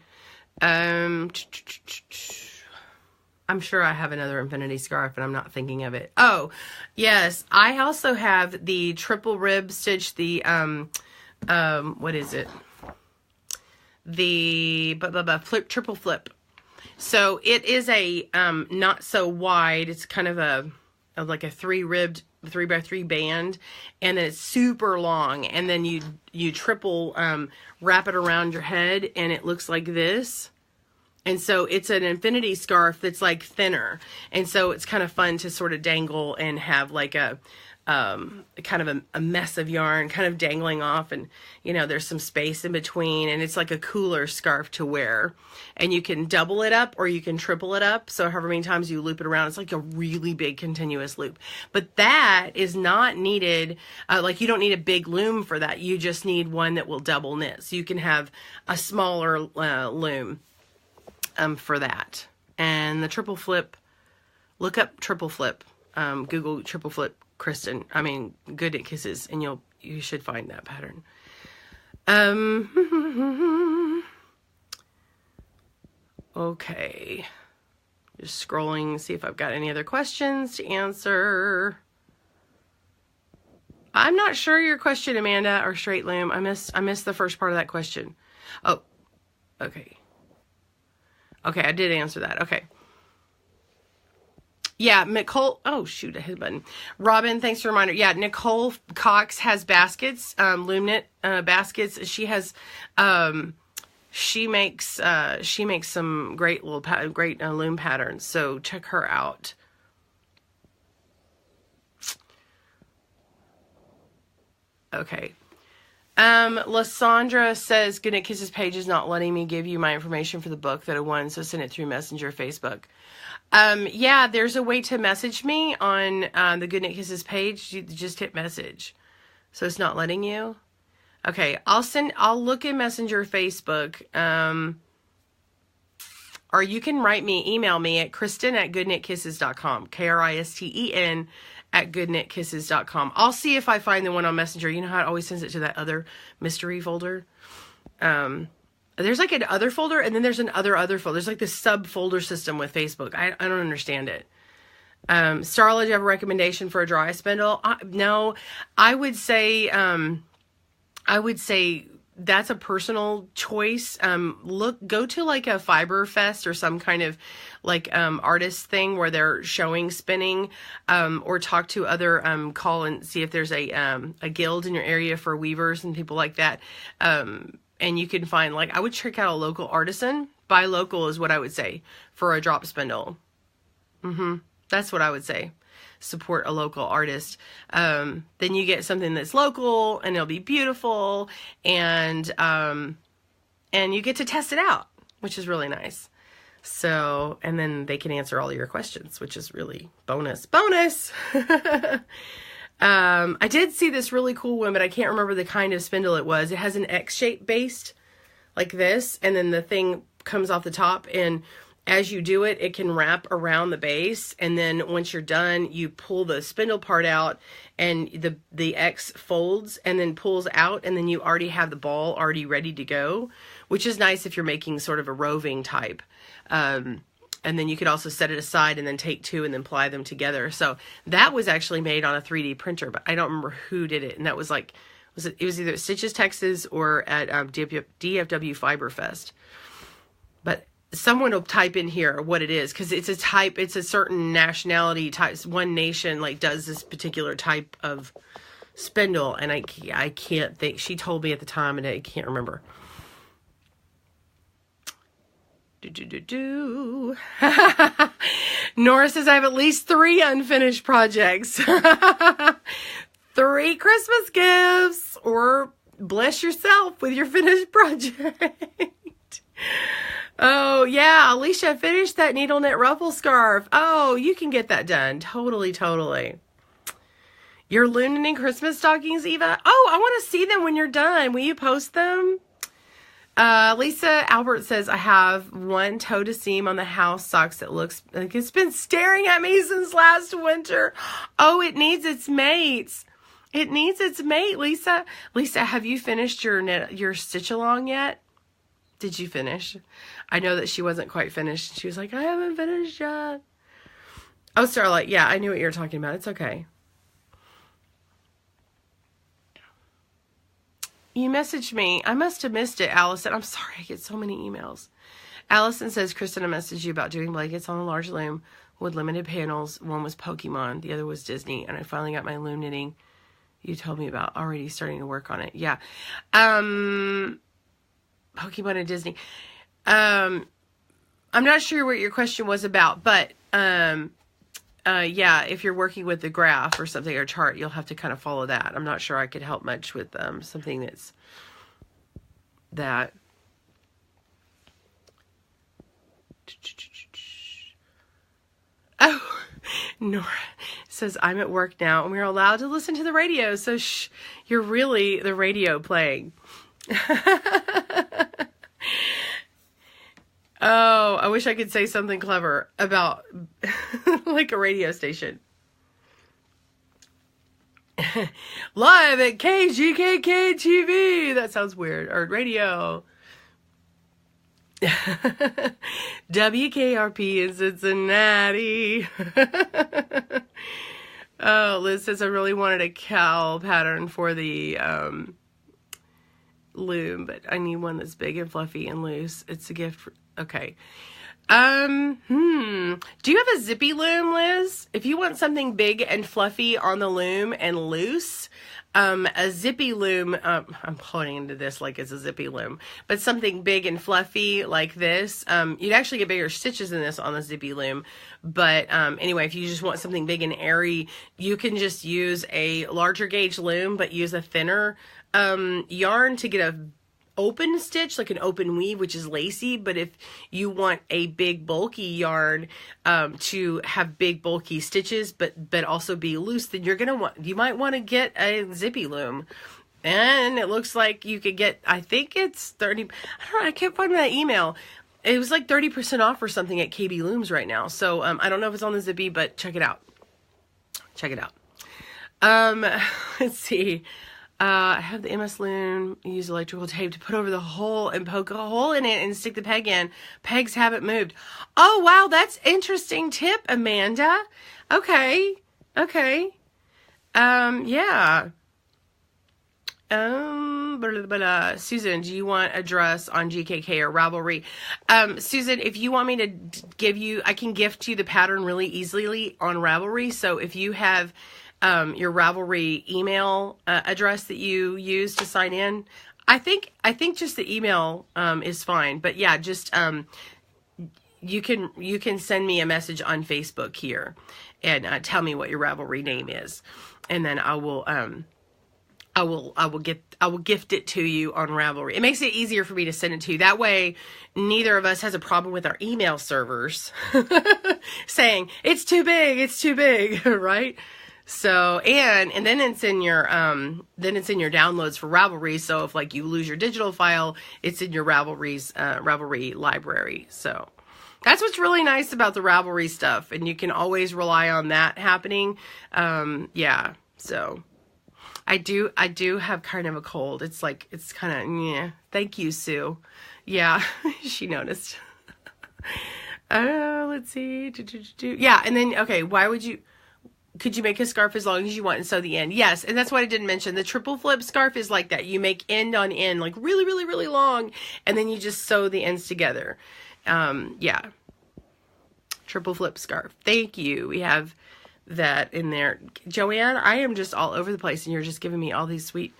I'm sure I have another infinity scarf, and I'm not thinking of it. Oh, yes, I also have the triple rib stitch. The what is it? The triple flip. So it is a not so wide. It's kind of like a 3-ribbed 3x3 band, and then it's super long, and then you triple wrap it around your head, and it looks like this. And so it's an infinity scarf that's like thinner, and so it's kind of fun to sort of dangle and have like a kind of a mess of yarn kind of dangling off, and you know, there's some space in between, and it's like a cooler scarf to wear. And you can double it up or you can triple it up, so however many times you loop it around, it's like a really big continuous loop. But that is not needed, like you don't need a big loom for that. You just need one that will double knit, so you can have a smaller loom for that. And the triple flip, look up triple flip, Google triple flip Kristen, Good Knit Kisses, and you should find that pattern. Okay, just scrolling, see if I've got any other questions to answer. I'm not sure your question, Amanda, or straight loom. I missed the first part of that question. Oh, okay. Okay, I did answer that. Okay. Yeah, Nicole, oh shoot, I hit a button. Robin, thanks for the reminder. Yeah, Nicole Cox has baskets, loom knit baskets. She has, she makes some great loom patterns, so check her out. Okay. Lysandra says, Good Knit Kisses page is not letting me give you my information for the book that I won, so send it through Messenger or Facebook. Yeah, there's a way to message me on the Good Knit Kisses page. You just hit message. So it's not letting you? Okay, I'll look in Messenger or Facebook. or you can email me at Kristen@goodknitkisses.com, Kristen @goodknitkisses.com. I'll see if I find the one on Messenger. You know how it always sends it to that other mystery folder? There's like an other folder, and then there's an other folder. There's like this subfolder system with Facebook. I don't understand it. Starla, do you have a recommendation for a dry spindle? No, I would say that's a personal choice. Go to like a Fiber Fest or some kind of like artist thing where they're showing spinning, or talk to other call and see if there's a guild in your area for weavers and people like that. And you can find, like, I would check out a local artisan. Buy local is what I would say for a drop spindle. That's what I would say. Support a local artist. Then you get something that's local and it'll be beautiful, and you get to test it out, which is really nice. So, and then they can answer all your questions, which is really bonus. I did see this really cool one, but I can't remember the kind of spindle it was. It has an X-shaped base like this, and then the thing comes off the top, and as you do it, it can wrap around the base, and then once you're done, you pull the spindle part out, and the X folds and then pulls out, and then you already have the ball already ready to go, which is nice if you're making sort of a roving type. And then you could also set it aside and then take two and then ply them together. So that was actually made on a 3D printer, but I don't remember who did it. And that was like, it was either at Stitches, Texas, or at DFW Fiber Fest. But someone will type in here what it is, because it's a certain nationality type. One nation like does this particular type of spindle, and I can't think. She told me at the time, and I can't remember. Nora says, I have at least 3 unfinished projects. 3 Christmas gifts, or bless yourself with your finished project. Oh, yeah, Alicia finished that needle knit ruffle scarf. Oh, you can get that done. Totally. Your loom knitting Christmas stockings, Eva? Oh, I want to see them when you're done. Will you post them? Lisa Albert says, I have one toe to seam on the house socks that looks like it's been staring at me since last winter. Oh, it needs its mates. It needs its mate, Lisa. Lisa, have you finished your stitch along yet? Did you finish? I know that she wasn't quite finished. She was like, I haven't finished yet. Oh, Starlight. Yeah, I knew what you were talking about. It's okay. You messaged me. I must have missed it, Allison. I'm sorry. I get so many emails. Allison says, Kristen, I messaged you about doing blankets on a large loom with limited panels. One was Pokemon. The other was Disney. And I finally got my loom knitting you told me about, already starting to work on it. Yeah. Pokemon and Disney. I'm not sure what your question was about, but yeah, if you're working with the graph or something or chart, you'll have to kind of follow that. I'm not sure I could help much with something that's that. Oh, Nora says, I'm at work now and we're allowed to listen to the radio. So shh, you're really the radio playing. Oh, I wish I could say something clever about like a radio station. Live at KGKK TV. That sounds weird. Or radio. WKRP in Cincinnati. Oh, Liz says, I really wanted a cowl pattern for the loom, but I need one that's big and fluffy and loose. It's a gift for, okay. Do you have a zippy loom, Liz? If you want something big and fluffy on the loom and loose, a zippy loom, I'm holding into this like it's a zippy loom, but something big and fluffy like this, you'd actually get bigger stitches than this on the zippy loom. But anyway, if you just want something big and airy, you can just use a larger gauge loom, but use a thinner yarn to get a open stitch, like an open weave, which is lacy. But if you want a big bulky yarn to have big bulky stitches but also be loose, then you might want to get a zippy loom. And it looks like you could get, I think it's 30, I don't know, I can't find that email. It was like 30% off or something at KB Looms right now. So I don't know if it's on the Zippy, but check it out. Check it out. Let's see. I have the MS Loom. Use electrical tape to put over the hole and poke a hole in it and stick the peg in. Pegs haven't moved. Oh, wow. That's interesting tip, Amanda. Okay. Okay. Yeah. Susan, do you want a dress on GKK or Ravelry? Susan, if you want me to give you, I can gift you the pattern really easily on Ravelry. So if you have your Ravelry email address that you use to sign in, I think just the email is fine. But yeah, just you can send me a message on Facebook here and tell me what your Ravelry name is, and then I will gift it to you on Ravelry. It makes it easier for me to send it to you. That way, neither of us has a problem with our email servers saying it's too big, right? So, and then it's in your downloads for Ravelry. So if like you lose your digital file, it's in your Ravelry library. So that's what's really nice about the Ravelry stuff, and you can always rely on that happening. Yeah. So I do have kind of a cold. It's like, it's kind of, yeah. Thank you, Sue. Yeah, she noticed. Let's see. Yeah, and then, okay, could you make a scarf as long as you want and sew the end? Yes, and that's what I didn't mention. The triple flip scarf is like that. You make end on end, like really, really, really long, and then you just sew the ends together. Yeah. Triple flip scarf. Thank you. We have that in there. Joanne, I am just all over the place, and you're just giving me all these sweet,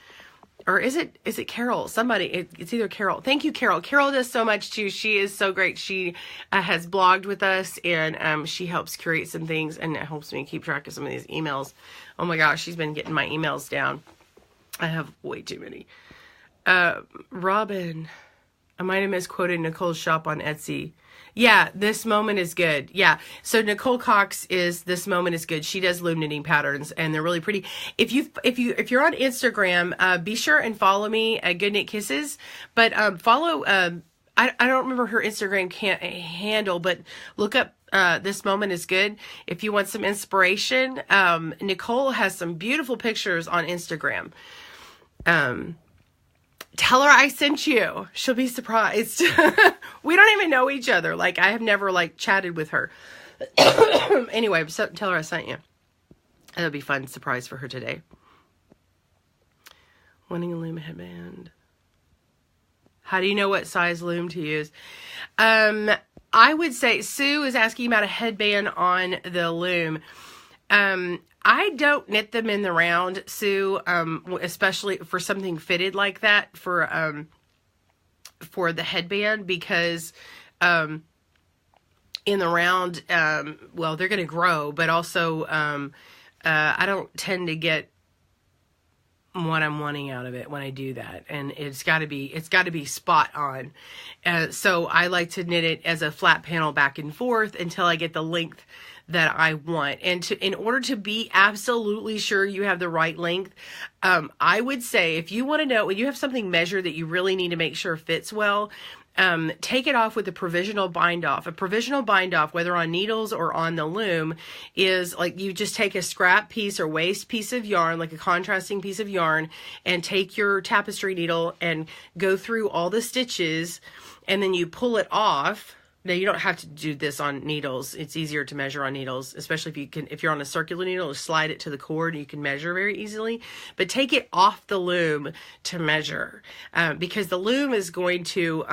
or is it Carol? Somebody, it's either Carol. Thank you, Carol. Carol does so much too. She is so great. She has blogged with us, and she helps curate some things, and it helps me keep track of some of these emails. Oh my gosh, she's been getting my emails down. I have way too many. Robin, I might have misquoted Nicole's shop on Etsy. Yeah, This Moment is good. Yeah. So Nicole Cox is This Moment is good. She does loom knitting patterns, and they're really pretty. If you're on Instagram, be sure and follow me at Good Knit Kisses. But follow I don't remember her Instagram handle, but look up This Moment is Good if you want some inspiration. Nicole has some beautiful pictures on Instagram. Tell her I sent you. She'll be surprised. We don't even know each other. Like, I have never, like, chatted with her. Anyway, so tell her I sent you. That'll be a fun surprise for her today. Wanting a loom headband. How do you know what size loom to use? I would say Sue is asking about a headband on the loom. I don't knit them in the round, Sue, especially for something fitted like that for the headband, because in the round, well, they're going to grow, but also I don't tend to get what I'm wanting out of it when I do that, and it's got to be spot on. So I like to knit it as a flat panel back and forth until I get the length that I want. And in order to be absolutely sure you have the right length, I would say if you want to know when you have something measured that you really need to make sure fits well, take it off with a provisional bind off. A provisional bind off, whether on needles or on the loom, is like you just take a scrap piece or waste piece of yarn, like a contrasting piece of yarn, and take your tapestry needle and go through all the stitches, and then you pull it off. Now, you don't have to do this on needles. It's easier to measure on needles, especially if you're on a circular needle, just slide it to the cord and you can measure very easily. But take it off the loom to measure, because the loom is going to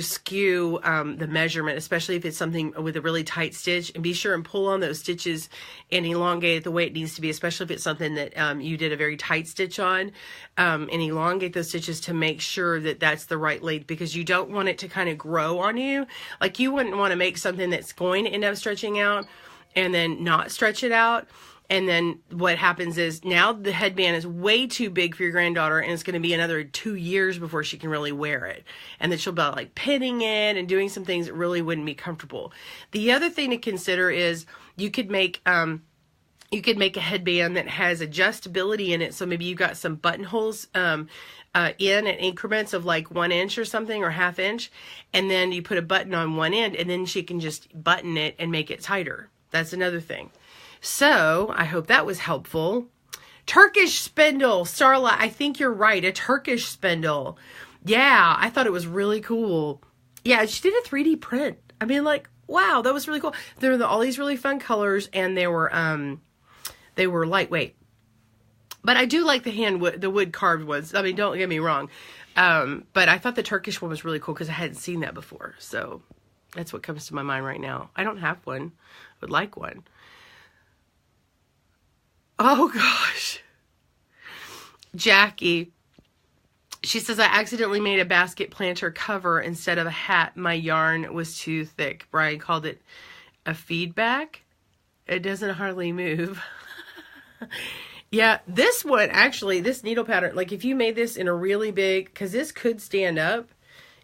skew the measurement, especially if it's something with a really tight stitch. And be sure and pull on those stitches and elongate it the way it needs to be, especially if it's something that you did a very tight stitch on, and elongate those stitches to make sure that that's the right length, because you don't want it to kind of grow on you. Like, you wouldn't want to make something that's going to end up stretching out and then not stretch it out. And then what happens is now the headband is way too big for your granddaughter, and it's going to be another 2 years before she can really wear it. And then she'll be like pinning it and doing some things that really wouldn't be comfortable. The other thing to consider is you could make you could make a headband that has adjustability in it. So maybe you got some buttonholes, in it. So maybe you got some buttonholes in at increments of like 1 inch or something, or ½ inch. And then you put a button on one end, and then she can just button it and make it tighter. That's another thing. So I hope that was helpful. Turkish spindle, Starla, I think you're right. A Turkish spindle. Yeah, I thought it was really cool. Yeah, she did a 3D print. I mean, like, wow, that was really cool. There were all these really fun colors, and they were lightweight. But I do like the wood carved ones. I mean, don't get me wrong. But I thought the Turkish one was really cool because I hadn't seen that before. So that's what comes to my mind right now. I don't have one. I would like one. Oh, gosh. Jackie. She says, I accidentally made a basket planter cover instead of a hat. My yarn was too thick. Brian called it a feedback. It doesn't hardly move. Yeah, this one, actually, this needle pattern, like if you made this in a really big, because this could stand up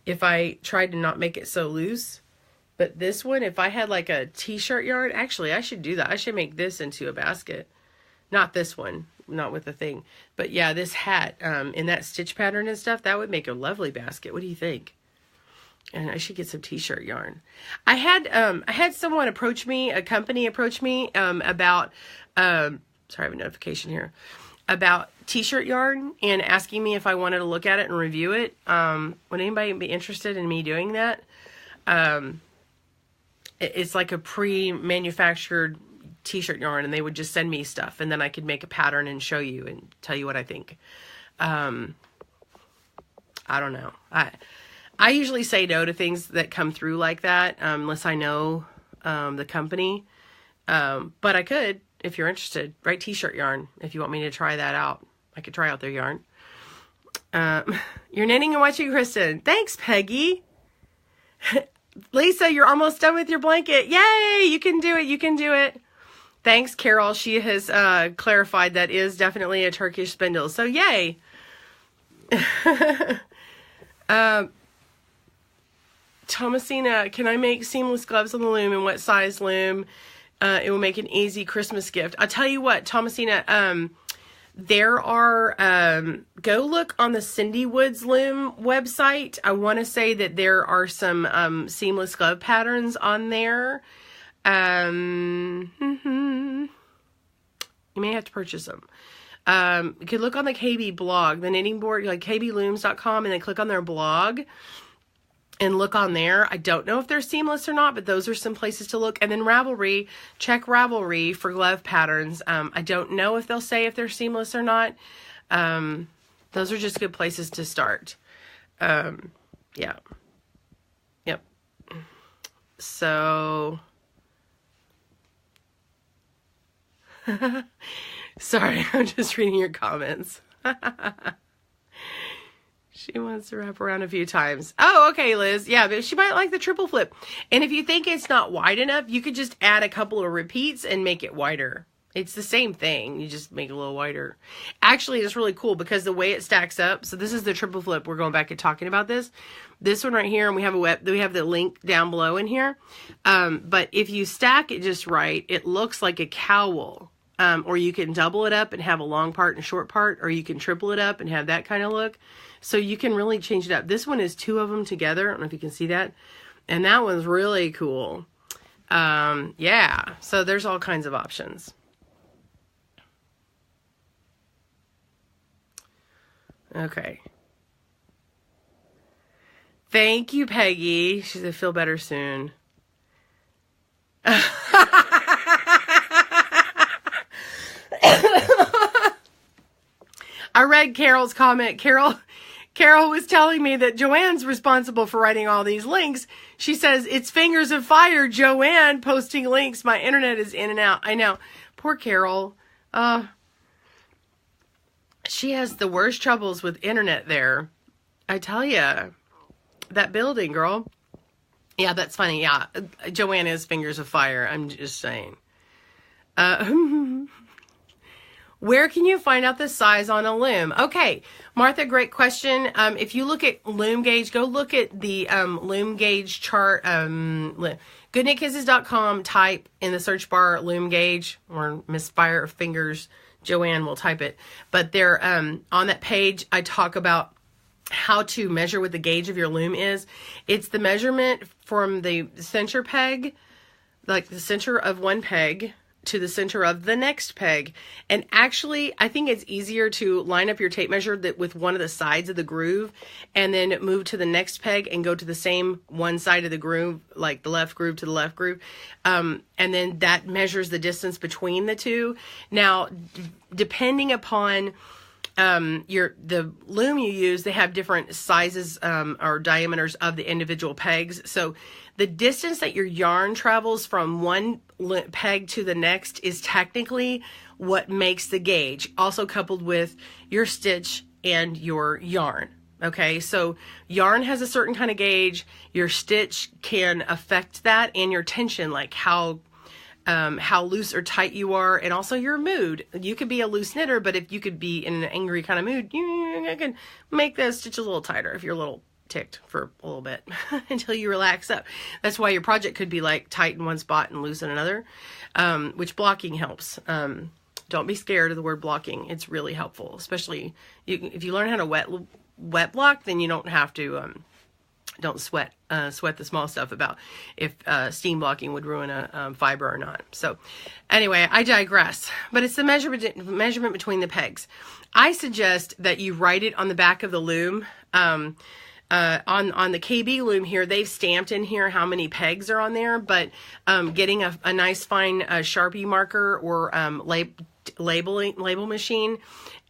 if I tried to not make it so loose. But this one, if I had like a t-shirt yarn, actually, I should do that. I should make this into a basket. Not this one, not with the thing. But yeah, this hat in that stitch pattern and stuff, that would make a lovely basket. What do you think? And I should get some t-shirt yarn. I had someone approach me, a company approach me about, sorry, I have a notification here, about t-shirt yarn and asking me if I wanted to look at it and review it. Would anybody be interested in me doing that? It's like a pre-manufactured t-shirt yarn, and they would just send me stuff, and then I could make a pattern and show you and tell you what I think. I don't know. I usually say no to things that come through like that, unless I know the company. But I could, if you're interested, write t-shirt yarn. If you want me to try that out, I could try out their yarn. You're knitting and watching, Kristen. Thanks, Peggy. Lisa, you're almost done with your blanket. Yay! You can do it. You can do it. Thanks, Carol. She has clarified that is definitely a Turkish spindle. So, yay. Thomasina, can I make seamless gloves on the loom, and what size loom? It will make an easy Christmas gift. I'll tell you what, Thomasina, there are, go look on the Cindy Woods Loom website. I want to say that there are some seamless glove patterns on there. You may have to purchase them. You could look on the KB blog, the knitting board, like kblooms.com, and then click on their blog and look on there. I don't know if they're seamless or not, but those are some places to look. And then Ravelry, check Ravelry for glove patterns. I don't know if they'll say if they're seamless or not. Those are just good places to start. Yeah. Yep. So, sorry, I'm just reading your comments. She wants to wrap around a few times. Oh, okay, Liz. Yeah, but she might like the triple flip. And if you think it's not wide enough, you could just add a couple of repeats and make it wider. It's the same thing. You just make it a little wider. Actually, it's really cool because the way it stacks up. So this is the triple flip. We're going back and talking about this. This one right here, and we have the link down below in here. But if you stack it just right, it looks like a cowl. Or you can double it up and have a long part and a short part, or you can triple it up and have that kind of look. So you can really change it up. This one is two of them together. I don't know if you can see that. And that one's really cool. Yeah, so there's all kinds of options. Okay. Thank you, Peggy. She said, feel better soon. I read Carol's comment. Carol was telling me that Joanne's responsible for writing all these links. She says, it's fingers of fire, Joanne, posting links. My internet is in and out. I know. Poor Carol. She has the worst troubles with internet there. I tell you. That building, girl. Yeah, that's funny. Yeah, Joanne is fingers of fire. I'm just saying. Where can you find out the size on a loom? Okay, Martha, great question. If you look at loom gauge, go look at the loom gauge chart. GoodknitKisses.com, type in the search bar loom gauge, or Miss Fire Fingers Joanne will type it. But they're on that page, I talk about how to measure what the gauge of your loom is. It's the measurement from the center peg, like the center of one peg, to the center of the next peg. And actually, I think it's easier to line up your tape measure with one of the sides of the groove, and then move to the next peg and go to the same one side of the groove, like the left groove to the left groove. And then that measures the distance between the two. Now, depending upon the loom you use, they have different sizes or diameters of the individual pegs. So the distance that your yarn travels from one peg to the next is technically what makes the gauge, also coupled with your stitch and your yarn. Okay, so yarn has a certain kind of gauge. Your stitch can affect that, and your tension, like how loose or tight you are, and also your mood. You could be a loose knitter, but if you could be in an angry kind of mood, you can make the stitch a little tighter if you're a little ticked for a little bit until you relax up. That's why your project could be like tight in one spot and loose in another, which blocking helps. Don't be scared of the word blocking. It's really helpful, especially if you learn how to wet block, then you don't have to don't sweat the small stuff about if steam blocking would ruin a fiber or not. So anyway, I digress, but it's the measurement between the pegs. I suggest that you write it on the back of the loom. On the KB loom here, they've stamped in here how many pegs are on there, but getting a nice fine Sharpie marker or label machine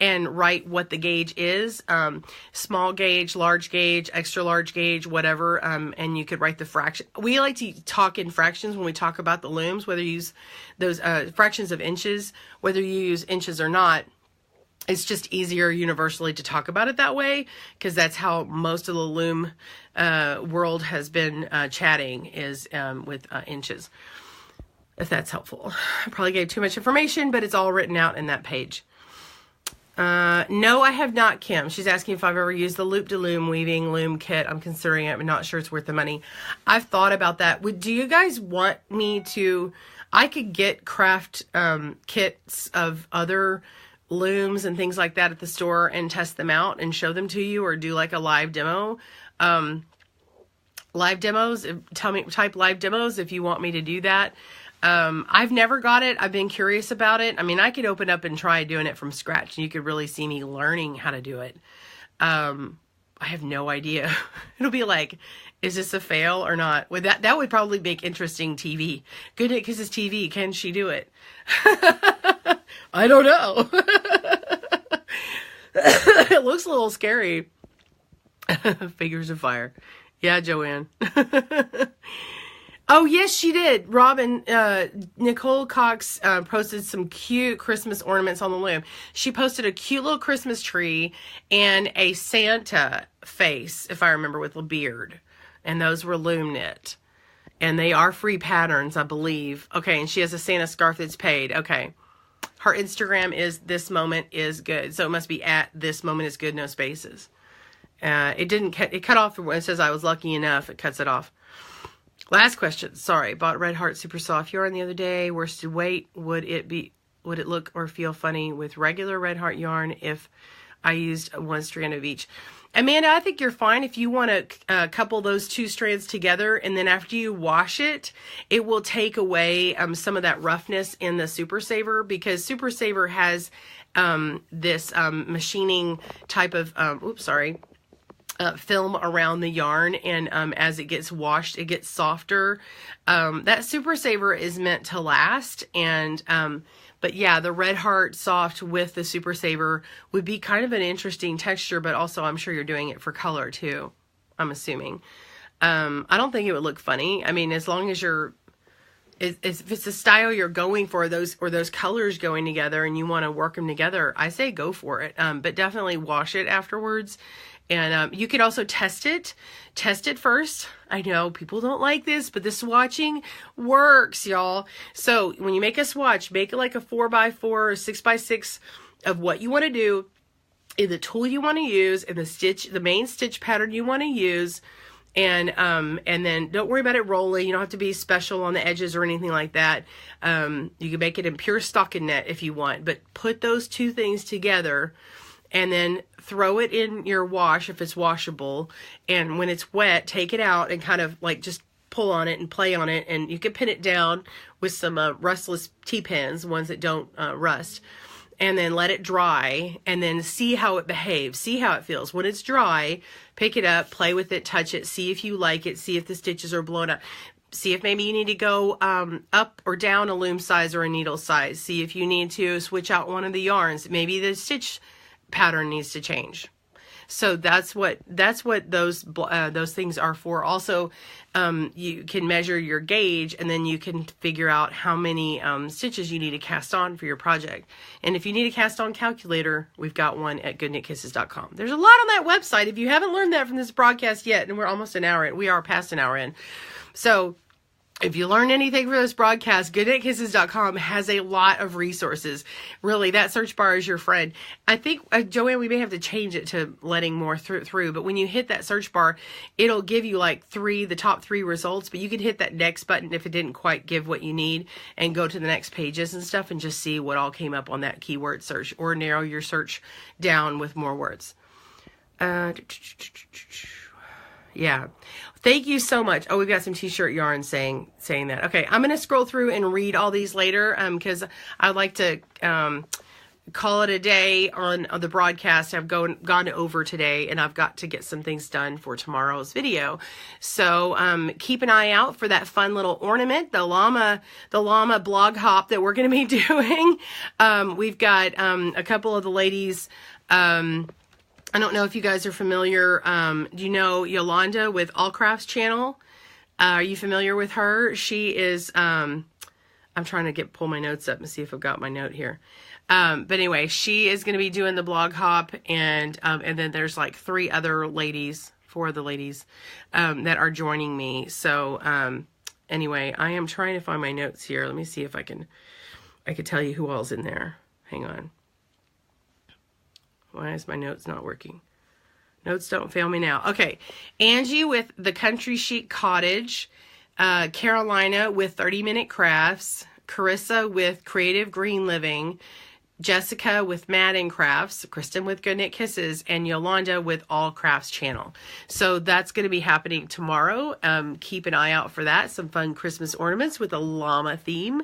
and write what the gauge is, small gauge, large gauge, extra large gauge, whatever, and you could write the fraction. We like to talk in fractions when we talk about the looms, whether you use those fractions of inches, whether you use inches or not. It's just easier universally to talk about it that way, because that's how most of the loom world has been chatting, is with inches. If that's helpful. I probably gave too much information, but it's all written out in that page. No, I have not, Kim. She's asking if I've ever used the loop-de-loom weaving loom kit. I'm considering it. I'm not sure it's worth the money. I've thought about that. Do you guys want me to... I could get craft kits of other looms and things like that at the store and test them out and show them to you, or do like a live demo. Live demos, type live demos if you want me to do that. I've never got it. I've been curious about it. I mean, I could open up and try doing it from scratch, and you could really see me learning how to do it. I have no idea. It'll be like, is this a fail or not? With that would probably make interesting TV. Good Knit Kisses TV. Can she do it? I don't know. It looks a little scary. Figures of fire. Yeah, Joanne. Oh, yes, she did. Robin, Nicole Cox posted some cute Christmas ornaments on the loom. She posted a cute little Christmas tree and a Santa face, if I remember, with a beard. And those were loom knit. And they are free patterns, I believe. Okay, and she has a Santa scarf that's paid. Okay. Her Instagram is This Moment Is Good. So it must be at This Moment Is Good, no spaces. It cut off when it says I was lucky enough. It cuts it off. Last question. Sorry. Bought Red Heart Super Soft yarn the other day. Worsted weight. Would it look or feel funny with regular Red Heart yarn if I used one strand of each? Amanda, I think you're fine if you want to couple those two strands together, and then after you wash it, it will take away some of that roughness in the Super Saver, because Super Saver has this machining type of, film around the yarn, and as it gets washed, it gets softer. That Super Saver is meant to last, and but yeah, the Red Heart Soft with the Super Saver would be kind of an interesting texture, but also I'm sure you're doing it for color too, I'm assuming. I don't think it would look funny. I mean, as long as if it's the style you're going for, those colors going together and you want to work them together, I say go for it. But definitely wash it afterwards And you could also test it first. I know people don't like this, but the swatching works, y'all. So when you make a swatch, make it like a 4x4 or 6x6 of what you want to do, in the tool you want to use, and the main stitch pattern you want to use. And then don't worry about it rolling. You don't have to be special on the edges or anything like that. You can make it in pure stockinette if you want, but put those two things together and then throw it in your wash if it's washable. And when it's wet, take it out and kind of like just pull on it and play on it. And you can pin it down with some rustless T-pins, ones that don't rust. And then let it dry and then see how it behaves. See how it feels. When it's dry, pick it up, play with it, touch it, see if you like it, see if the stitches are blown up. See if maybe you need to go up or down a loom size or a needle size. See if you need to switch out one of the yarns. Maybe the stitch pattern needs to change. So that's what those things are for. Also, you can measure your gauge, and then you can figure out how many stitches you need to cast on for your project. And if you need a cast on calculator, we've got one at goodknitkisses.com. There's a lot on that website. If you haven't learned that from this broadcast yet, and we're almost an hour in, we are past an hour in. So if you learned anything from this broadcast, goodknitkisses.com has a lot of resources. Really, that search bar is your friend. I think, Joanne, we may have to change it to letting more through, but when you hit that search bar, it'll give you like the top 3 results, but you can hit that next button if it didn't quite give what you need and go to the next pages and stuff and just see what all came up on that keyword search, or narrow your search down with more words. Yeah. Thank you so much. Oh, we've got some t-shirt yarn saying that. Okay, I'm going to scroll through and read all these later because I'd like to call it a day on the broadcast. I've gone over today, and I've got to get some things done for tomorrow's video. So keep an eye out for that fun little ornament, the llama blog hop that we're going to be doing. We've got a couple of the ladies. I don't know if you guys are familiar. Do you know Yolanda with All Crafts channel? Are you familiar with her? She is, I'm trying to pull my notes up and see if I've got my note here. But anyway, she is going to be doing the blog hop, and then there's like 4 other ladies, that are joining me. So, anyway, I am trying to find my notes here. Let me see if I can tell you who all's in there. Hang on. Why is my notes not working? Notes don't fail me now. Okay. Angie with the Country Chic Cottage. Carolina with 30-Minute Crafts. Carissa with Creative Green Living. Jessica with Madden Crafts. Kristen with Good Knit Kisses. And Yolanda with All Crafts channel. So that's going to be happening tomorrow. Keep an eye out for that. Some fun Christmas ornaments with a llama theme.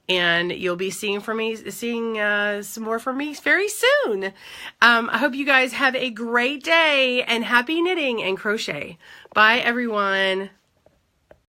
And you'll be seeing some more from me very soon. I hope you guys have a great day, and happy knitting and crochet. Bye, everyone.